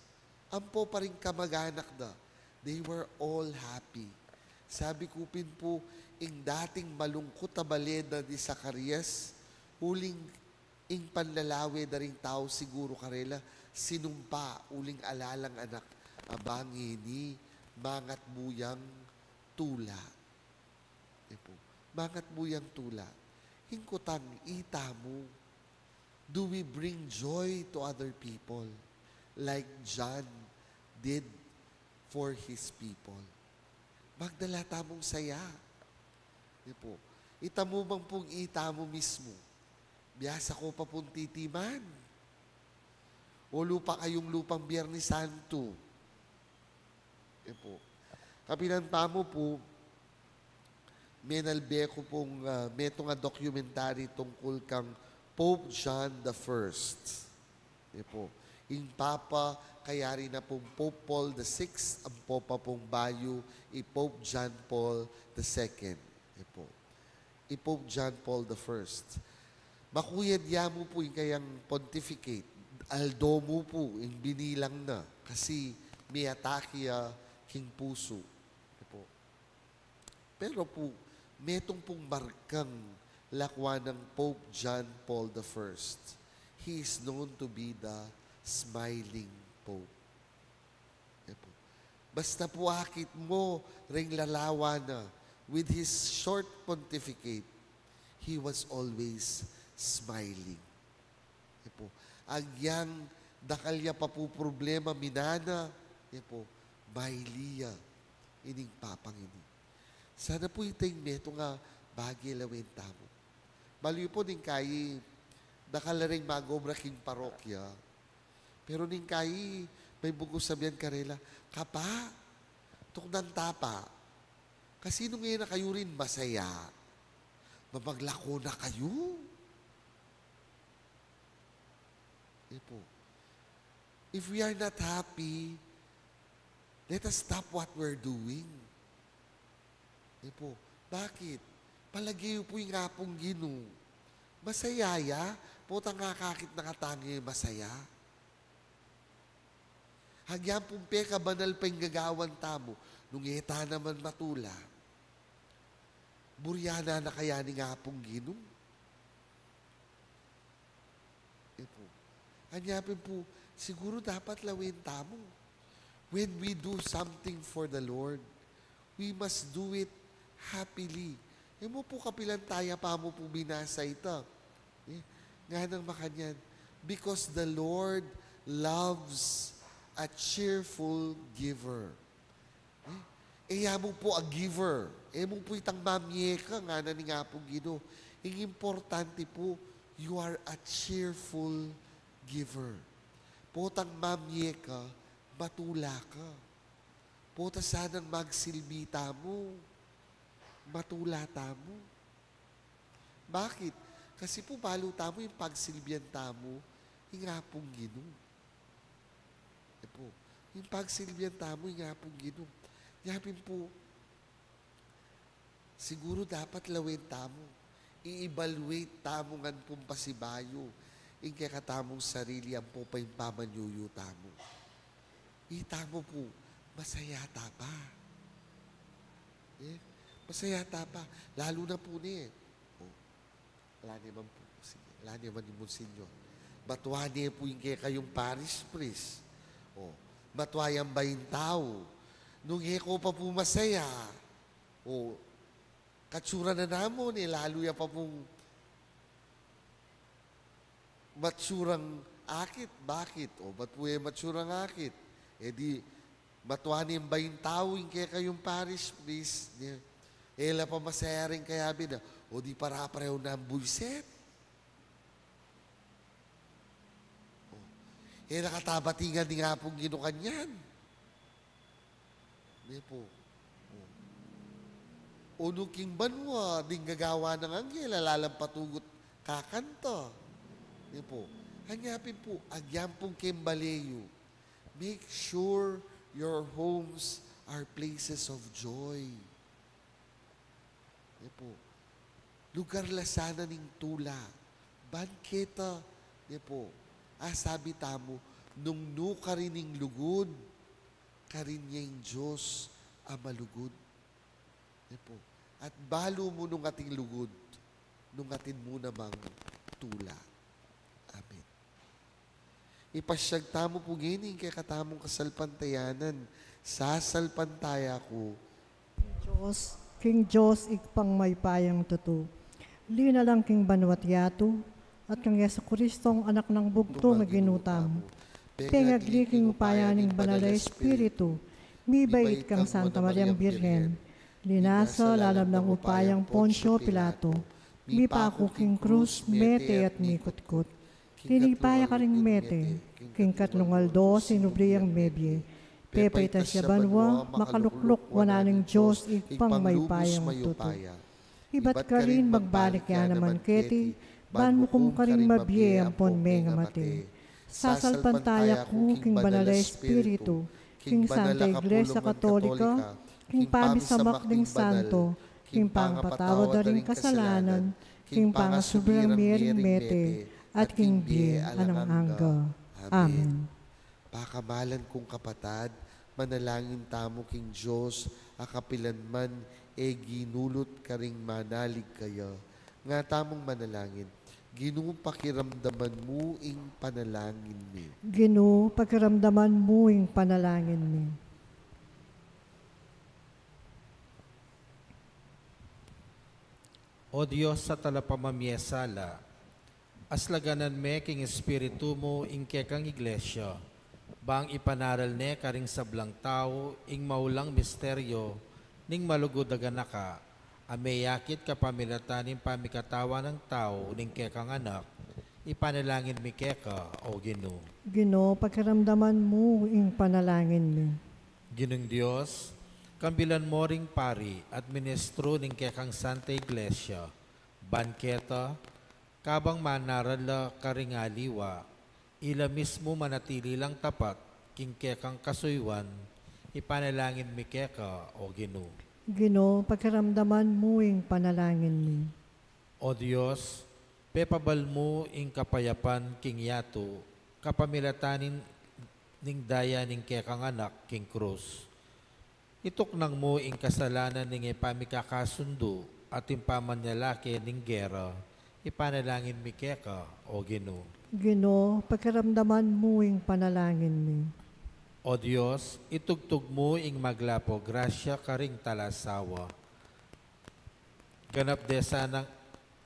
ampo pa rin kamag-anak na. They were all happy. Sabi ko pin po, ing dating malungkot na baleda ni Zacarias, huling ing panlalawe na rin tao siguro karela, sinumpa, uling alalang anak, abangi ni mangat buyang tula. Po, mangat buyang tula. Hingkutang itamo. Do we bring joy to other people like John did for his people? Magdala tamong saya. Po, itamo bang pong itamo mismo? Biyasa ko pa pong titiman. O lupa kayong lupang Biyernes Santo. Po, kapilan pa mo po, menalbe ko pong meto nga documentary tungkol kang Pope John the First. Po, yung Papa, kaya rin na pong Pope Paul VI, ang Popa pong bayo, Pope John Paul II. Po, Pope John Paul the First. Makuyad ya mo po yung kayang pontificate. Aldo mo po, yung binilang na. Kasi may atakia king puso. Po. Pero po, metong pong markang lakwa ng Pope John Paul I. He is known to be the smiling Pope. Po. Basta po akit mo ring lalawa na with his short pontificate, he was always smiling. Po. Agyang dakalya pa po problema minana, po, mailiya ining papangini. Sana po itay meto nga bagi lawin tamo. Baliw po ning kayi dakalaring magobra king parokya. Pero ning kayi may bugos sabihan karela, kapa, tuknang tapa. Kasi nung ngayon na kayo rin masaya, mapaglako na kayo. Po. If we are not happy, let us stop what we're doing. Po. Bakit? Palagi po yung apong Ginoo. Masayaya, putang kakakit na katangi masaya. Hagyan pong peka banal pa yung gagawan tamo, nung eta naman matula. Buryana na kaya ni apong Ginoo. Po. Anyapin po, siguro dapat lawin tamo. When we do something for the Lord, we must do it happily. E mo po kapilan tayo pa mo po binasa ito. Nga nang makanyan. Because the Lord loves a cheerful giver. Mo po a giver. Mo po itang mamye ka nga na nga po Gino. Ang importante po, you are a cheerful giver. Potang mamye ka, matula ka. Pota sanang magsilbi tamo. Matula tamo. Bakit? Kasi po balo tamo yung pagsilbihan tamo, hingapong Gino. Po, yung pagsilbihan tamo, hingapong Gino. Yapin po, siguro dapat lawin tamo. I-evaluate tamo ngan pong pasibayo. Yung kakatamong sarili ang po pa yung pamanyuyo tamo. Itamo po, masaya tapa. Masaya tapa. Lalo na po niya. Wala naman po. Sige, wala naman ni Monsinyor. Batwa niya po yung kayong parish priest. Batwayan ba yung tao? Nung ko pa po masaya. Katsura na namon, lalo ya pa pong matsurang akit. Bakit? Ba't po matsurang akit? Di, matwanin ba yung tao yung kayong parish priest? Ela pa masaya rin kaya bina. Di para-pareho na ang buiset. Nakatabatingan din nga pong ginukanyan. Di po. Nung king banwa, ding gagawa ng anggel, lalampatugot kakanta. Di po. Hanyapin po, agyam pong Kimbaleyo. Make sure your homes are places of joy. Di po. Lugar lasana ning tula. Banketa. Di po. Sabi tamo, nung nuka rin ning lugod, karin niya yung Diyos malugod. Di po. At balo mo nung ating lugod, nung atin mo namang tula. Amen. Ipasyag tamo po gining kay katamong kasalpantayanan. Sasalpantaya ko. King Diyos, ikpang may payang tuto. Lina lang king banwat yato, at kang Yesu Kristong anak ng bugto nga ginutam. Pengagli king payaning banal na Espiritu, mibait kang Santa Mariang Birhen, linasa lalam ng upayang Poncio Pilato, mipako king krus, mete at mikutkut. Tinipaya ka ring mete, king katlungaldo, sinubriyang mebye, pepay ta siya banwa, makalukluk wananing Diyos, ikpang may payang tuto. Iba't ka rin magbalik yan naman keti, ban mo kung ka rin mabye ang ponme nga mati. Sasalpantaya ko, king banal na Espiritu, king Santa Iglesia Katolika, king pamisamak ding santo, king pangapatawad na ring kasalanan, king pangasubrang miring mete, at king biye anang angga. Amen. Pakamalan kong kapatad, manalangin tamo king Diyos, akapilan man, ginulot ka ring manalig kaya. Nga tamong manalangin, Ginoo pakiramdaman mo ing panalangin mi. Ginoo pakiramdaman mo ing panalangin mi. O Diyos sa talapamamiesala, aslaganan me king espiritu mo ing kekang iglesia, bang ipanaral ne karing sablang tao ing maulang misteryo ning malugod aganaka, ameyakit kapamilatanin pamikatawa ng tao ning kekang anak, ipanalangin mi keka o Ginoo. Ginoo pakiramdaman mo ing panalangin mi. Ginong Diyos, kambilan mo ring pari at ministro ning kekang Santa Iglesia, banketa, kabang manarala karingaliwa, ila mismo manatili lang tapat, king kekang kasuywan, ipanalangin mi keka o Ginoo. Ginoo, pakiramdaman mo ing panalangin mi. O Diyos, pepabal mo ing kapayapan king yato, kapamilatanin ning daya ning kekang anak king krus. Ituknang mo ing kasalanan ning ipamikakasundo at impamanyalaki ning gera, ipanalangin mi keka, o Ginoo. Ginoo, pakiramdaman mo yung panalangin mi. O Diyos, itugtog mo ing maglapo, grasya karing talasawa. Ganap de sanang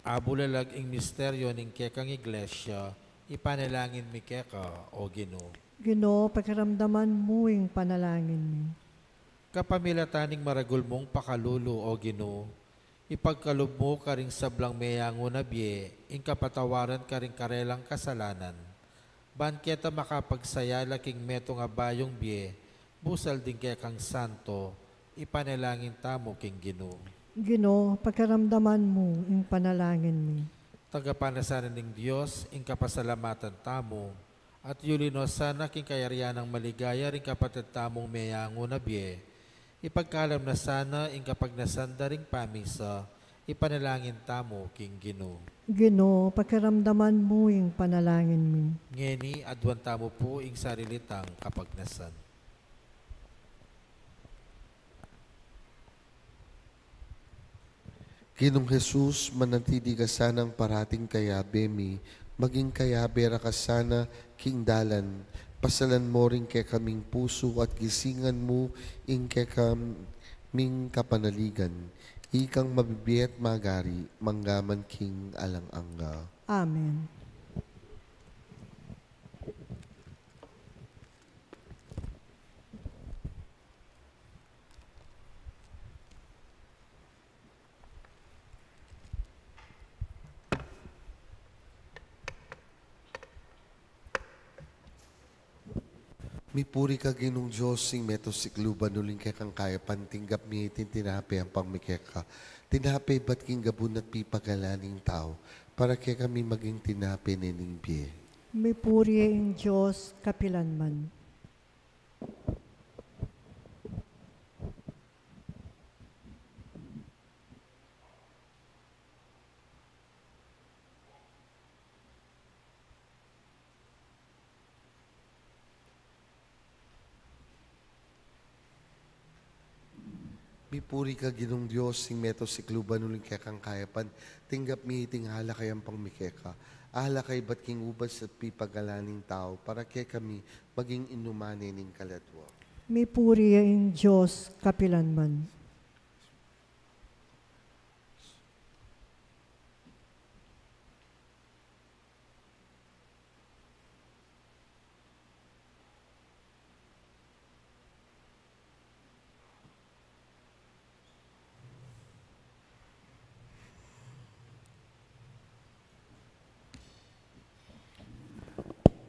abulalag ing misteryo ning kekang iglesia, ipanalangin mi keka, o Ginoo. Ginoo, pakiramdaman mo yung panalangin mi. Kapamilataning maragul mong pakalulu, o Ginoo, ipagkalob mo karing sablang mayango na biye, ing kapatawaran karing karelang kasalanan. Ban keta makapagsaya laking meto nga bayong biye, busal din kaya kang santo, ipanalangin tamo king Ginoo. Ginoo, pakiramdaman mo yung panalangin mi. Tagapanasanan ng Diyos, ing kapasalamatan tamo, at yulino sana king kayarian ng maligaya ring kapatid tamong mayango na biye, ipagkalam na sana ing kapag nasanda ring pamisa, ipanalangin tamo king Ginoo. Ginoo, pakiramdaman mo yung panalangin mi. Ngeni, adwan tamo po ing sarilitang kapagnasan. Ginong Jesus, manatili ka sanang parating kayabe mi, maging kayabe ra ka sana king dalan, pasalan mo rin kay kaming puso at gisingan mo ing kay kaming kapanaligan. Ikang mabibiyat magari, manggaman king alang-anga. Amen. Mipuri ka ginong Diyos, sing meto sikluban nuling kay kang kaya pantinggap mi tintinape ang pangmikeka. Tinape ba't king gabun at pipagalaning tao, para kay kami maging tinape nining biye. May puri ang Diyos kapilanman. Mipuri ka ginong Diyos, sing meto sikluban nuling kay kang kayapan, tinggap mi tinghala kayang pangmikeka. Ahala kay ba't king ubas at pipagalaning tao, para kay kami maging inumane ning kaladwa. May puri ang Diyos kapilanman.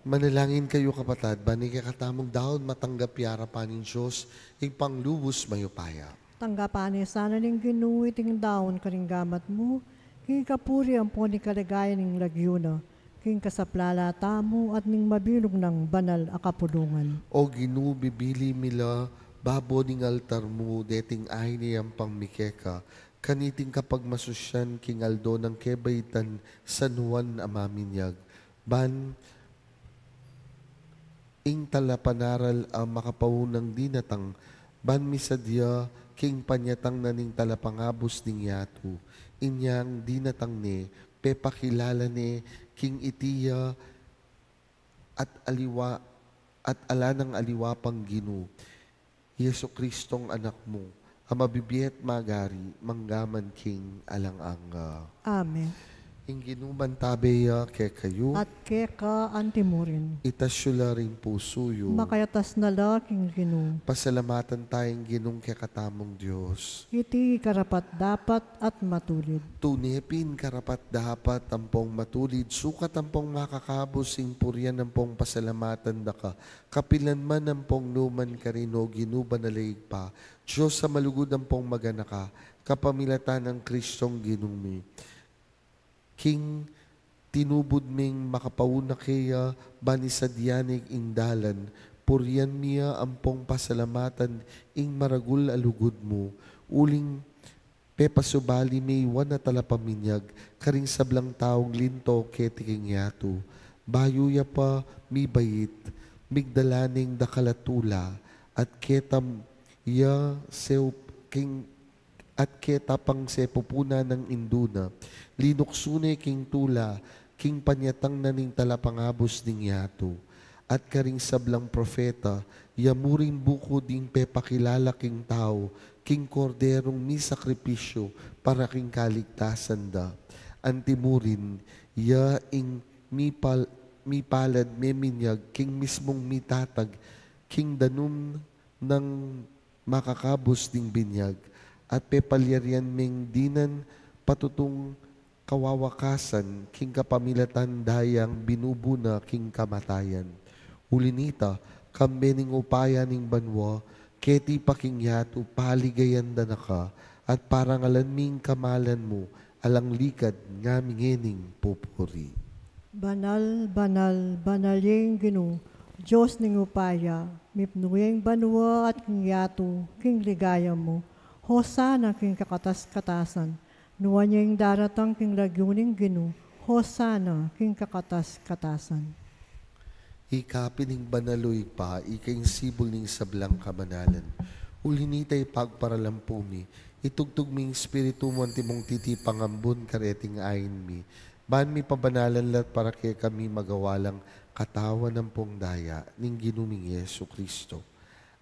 Manalangin kayo kapatad, bani kay katamong daon matanggap yara paning Diyos, ing panglubos mayupaya. Tanggapan sana ning Ginoo iting daon karing gamat mo, king kapuri ang po ni kalagayan ning lagyuna, king kasaplala tamo at ning mabilog ng banal akapulungan. O Ginoo, bibili mila, babo ning altar mo, deting ay niyang pangmikeka, kaniting kapag masusyan king aldo ng kebaitan, San Juan amaminyag, ban ing talapanaral ang makapahunang dinatang, ban misadya king panyatang naning talapangabos ning yatu, inyang dinatang ne, pepakilala ne, king itiya at aliwa at ala ng aliwapang Ginoo, Yesu Kristong anak mo, ang mabibiyat magari, manggaman king alang-anga. Amen. Ing ginuman tabeya kay kayo, At keka antimurin. itasyula rin pusuyo. Makayatas na laking Ginoo. Pasalamatan tayong ginong kay katamong Diyos. Iti karapat dapat at matulid. Tunepin karapat dapat tampong matulid, sukat tampong makakabos, sing puryan tampong pasalamatan da ka. Kapilan man tampong numan karino, ginuban na laig pa. Diyos sa malugod tampong magana ka, kapamilatan ng Kristong ginumi. King tinubod ming makapawuna kaya bani sa diyanig indalan, puryan miya ampong pasalamatan ing maragul alugod mo, uling pepasubali may wan na talapaminyag, karing sablang taong linto ketiking yato, bayuya pa mi bayit, migdalaning dakalatula, at ketam ya sew king at ketapang sepupuna ng induna, linuksune king tula, king panyatang naning talapangabos ding yato, at karing sablang profeta, yamuring buko ding pepakilala king tao, king korderong mi sakripisyo, para king kaligtasan da. Antimurin, ya ing mi palad meminyag, king mismong mitatag, king danum ng makakabos ding binyag, at pepalyarian ming dinan patutong kawawakasan, king kapamilatan dayang binubuna king kamatayan. Ulinita, kambening upaya ning banwa, keti paking yato paligayan danaka, at parangalan ming kamalan mo, alang likad nga mingening pupuri. Banal, banal, banaling Ginoo, Diyos ning upaya, mipnuyeng banwa at king yato, king ligaya mo, Hosana king kakatas-katasan, nuwan niya yung daratang king lagyuning Ginoo, Hosana king kakatas-katasan. Ikapining banaloy pa, ikaing sibol ning sablang kamanalan. Ulinitay pagparalampumi, itugtog ming espiritu mo antimong titipang ambon kareting ayin mi. Ban mi pabanalan lat para kay kami magawalang katawan ng pong daya ning ginuming Yesu Kristo.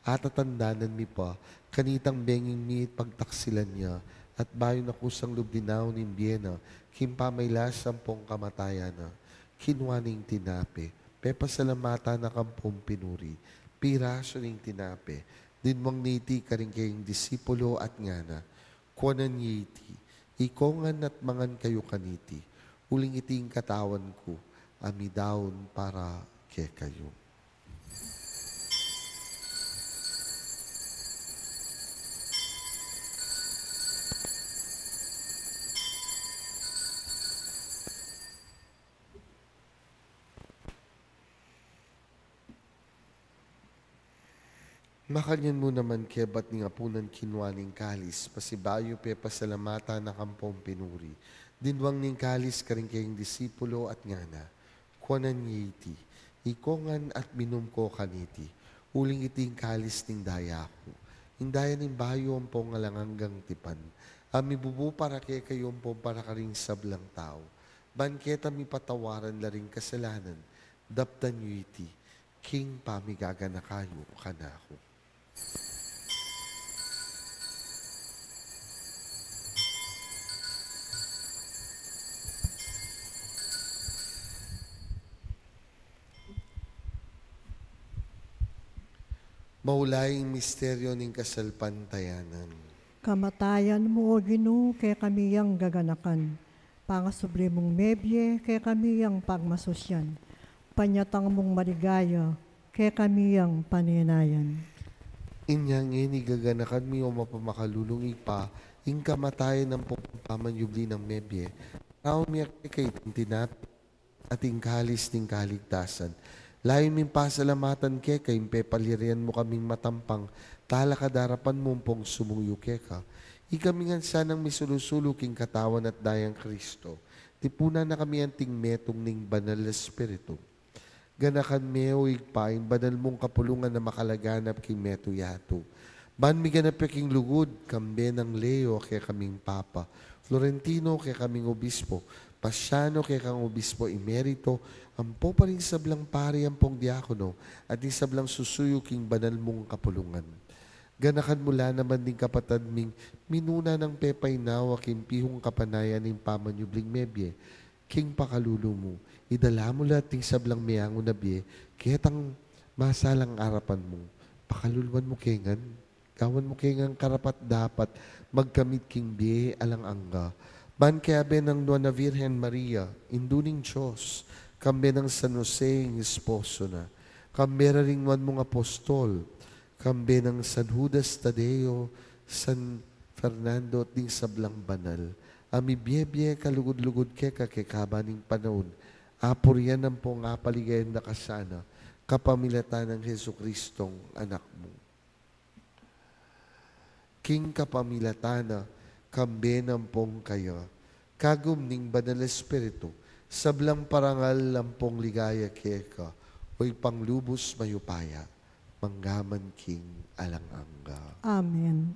At atandanan mi pa, kanitang benging mi pagtaksilan niya, at bayo na kusang lubdinaw ning biyena, kimpamaylas ang pong kamatayan na, kinwaning tinape, pepasalamata na kampong pinuri, piraso ning tinape, dinmang niti karing kayong disipulo at ngana, kuanan yiti, ikongan at mangan kayo kaniti, uling iting katawan ko, amidaon para kay kayo. Makanyan mo naman kebat ni apunan kinwaning kalis, pasibayo pe pasalamata na kampong pinuri. Dinwang ning kalis karing kayong disipulo at ngana. Kuanan yiti, ikongan at minum ko kaniti. Uling iting kalis ning daya ko. Indaya ning bayo ang pong alanganggang tipan. Amibubu para kay kayong pong para karing sablang tao. Banketa mi patawaran laring kasalanan. Daptan yiti, king pamigaga na kayo kanako. Maulaying misteryo ning kasalpantayanan. Kamatayan mo, O Ginoo, kay kami yang gaganakan. Pangasubli mong mebye, kay kami yang pagmasosyan. Panyatang mong maligaya, kay kami yang paninayan. Inyang inigaganakan mi o mapamakalulungi pa, ing kamatayan ng pamanyubli ng mebye, tao miyak kay tintinap at ing kalis ning kaligtasan. Layo min pasalamatan ke kay impepalirian mo kaming matampang, tala kadarapan mo pong sumuyo ke ka. Ikamingan sanang misulusulo-king katawan at dayang Kristo. Tipuna na kami anting metong ning banal na espiritu. Ganakan meo igpain banal mong kapulungan na makalaganap king meto yato. Ban mi ganap king lugod, kambe ng Leo kay kaming Papa, Florentino kay kaming Obispo, Pasiano kay kang Obispo Emerito, ampo pa rin sablang pari ang pong diakono, at isablang susuyo king banal mong kapulungan. Ganakan mula naman din kapatad ming minuna ng pepay nawa king pihong kapanayan ng pamanyubling mebye, king pakalulo mo, idala mo lahat ting sablang miyango na biye, ketang masalang arapan mo, pakaluluan mo kengan, gawan mo kengan karapat dapat, magkamit king biye alang angga. Ban kaya ng Nuana Virgen Maria, induning Diyos, kambe ng San Jose ng esposo na, kambe ring man mong apostol, kambe ng San Judas Tadeo, San Fernando at ding sablang banal, ami biyebye kalugod-lugod ke kakikabaning panahon, apurian ng pong apaligayan na kasana, kapamilatan ng Hesu Kristong anak mo. King kapamilatana, kambe ng pong kayo, kagum ning banal espiritu, sablang parangal lampong ligaya keka, o'y panglubos mayupaya, manggaman king alang angga. Amen.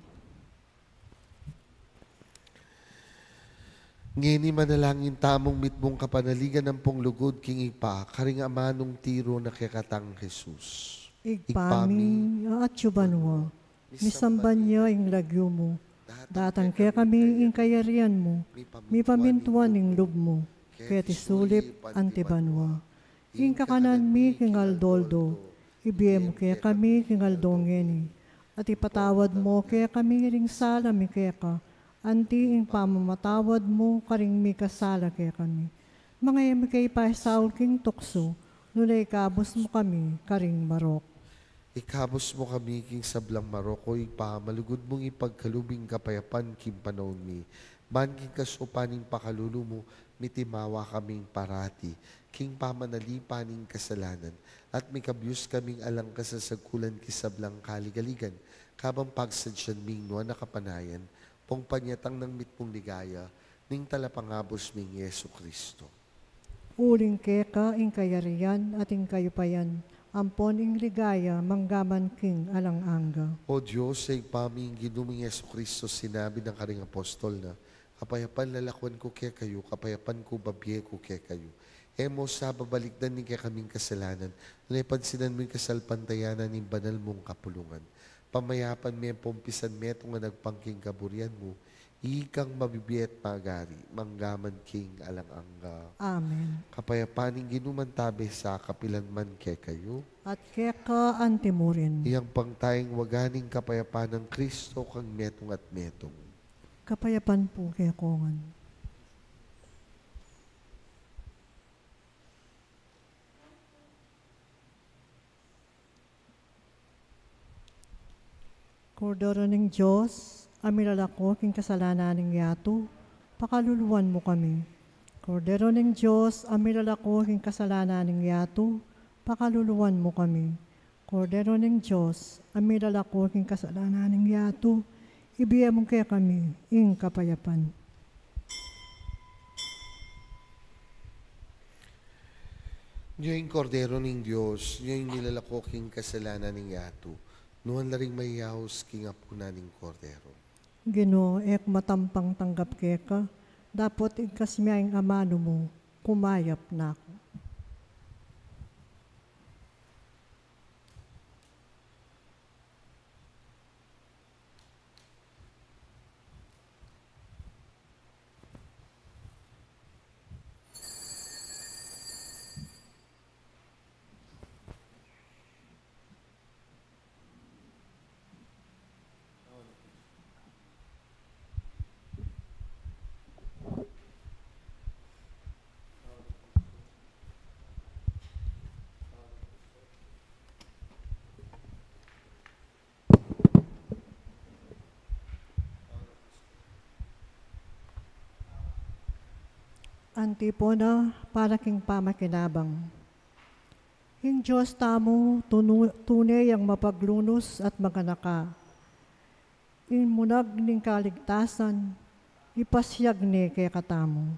Ngeni manalangin tamong mitmong kapanaligan ng pong lugod king ipa, karing amanong tiro na kekatang Jesus. Igpami at yubanwa, misamban niya ing lagyo mo, datang kaya kami ing kayarian mo, mi pamintuan ing lub mo, kaya tisulip antibanwa. Ing kakanan mi king aldoldo, ibiyem kaya kami king aldongeni, at ipatawad mo kaya kami ring sala mi kaya ka, anti ing pamamatawad mo karing mi kasala kaya kami. Mga emi kay pasaul king tukso, nulay kabos mo kami karing marok. Ikabos mo kami king sablang Maroko, ipamalugod mong ipagkalubing kapayapan kim panahon mi. Ban king kasupaning pakalulu mo, mitimawa kaming parati, king pamanalipaning kasalanan, at may kabyus kaming alang kasasagkulan kisablang kaligaligan, kabang pagsadyan ming nuwa nakapanayan, pong panyatang ng mitmong ligaya, ning talapangabos ming Yesu Kristo. Uling keka ing kayarian at ing kayupayan, ampon ing ligaya, manggaman king alang angga. O Diyos, ay paming ginuming Yesu Kristo, sinabi ng karing apostol na, kapayapan lalakwan ko kaya kayo, kapayapan ko babye ko kaya kayo. Emo sa babalikdan ni kaya kaming kasalanan, nalipansinan mo yung kasalpantayanan ng banal mong kapulungan. Pamayapan mo yung pompisan mo itong nagpangking kaburian mo, ikang mabibiet magari, manggaman king alang angga. Amen. Kapayapaning ginumantabi sa kapilan man kaya kayo, At keka antimurin, iyang pangtayang waganing kapayapan ng Kristo kang metong at metong. kapayapan po kaya kongan. Kordero ng Diyos, amilalako king kasalanan ng yato, pakaluluwan mo kami. Kordero ng Diyos, amilalako king kasalanan ng yato, pakaluluwan mo kami. Kordero ng Diyos, amilalako king kasalanan ng yato, ibigay mo kaya kami, ing kapayapan. Niyo yung kordero ng Diyos, niyo yung nilalakoking kasalanan ng yato, nuhan laring mayahos king apuna ng kordero. Ginoo, ek matampang tanggap keka, dapat ikasmiyang amano mo, kumayap na ako. Antipona para king pamakinabang. Hing Diyos tamo, tunay ang mapaglunos at maganaka. Inmunag ning kaligtasan, ipasyag ni kay katamo.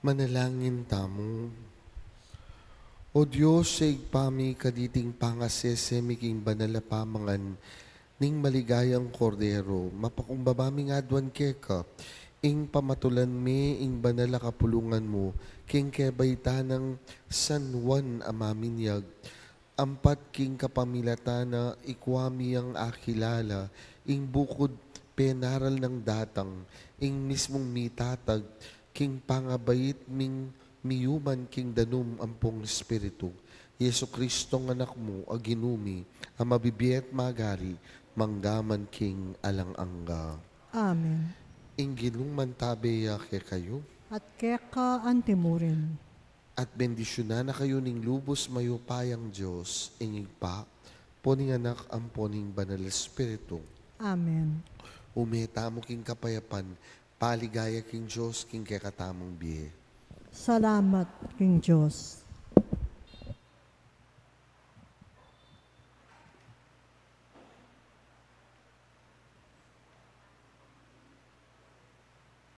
Manalangin tamo. O Diyos, sa igpami kaditing pangasese miking banala pamangan, ning maligayang kordero, mapakumbabaming adwan keka, ing pamatulan me, ing banala kapulungan mo, king kebayta ng San Juan amaminyag, ampat king kapamilatana, ikwami ang akilala, ing bukod penaral ng datang, ing mismong mitatag, king pangabayit ming miyuman king danum ampong espiritu. Yesu Kristong anak mo, aginumi, ang mabibiyet magari, manggaman king alang-angga. Amen. Ingginong mantabeya ke kayo, At keka antimurin. at bendisyonan na kayo ning lubos mayupayang Diyos, ingig pa, poning anak ang poning banal espiritu. Amen. Umeta mo king kapayapan, paligaya king Diyos, king kekatamong biye. Salamat, King Diyos.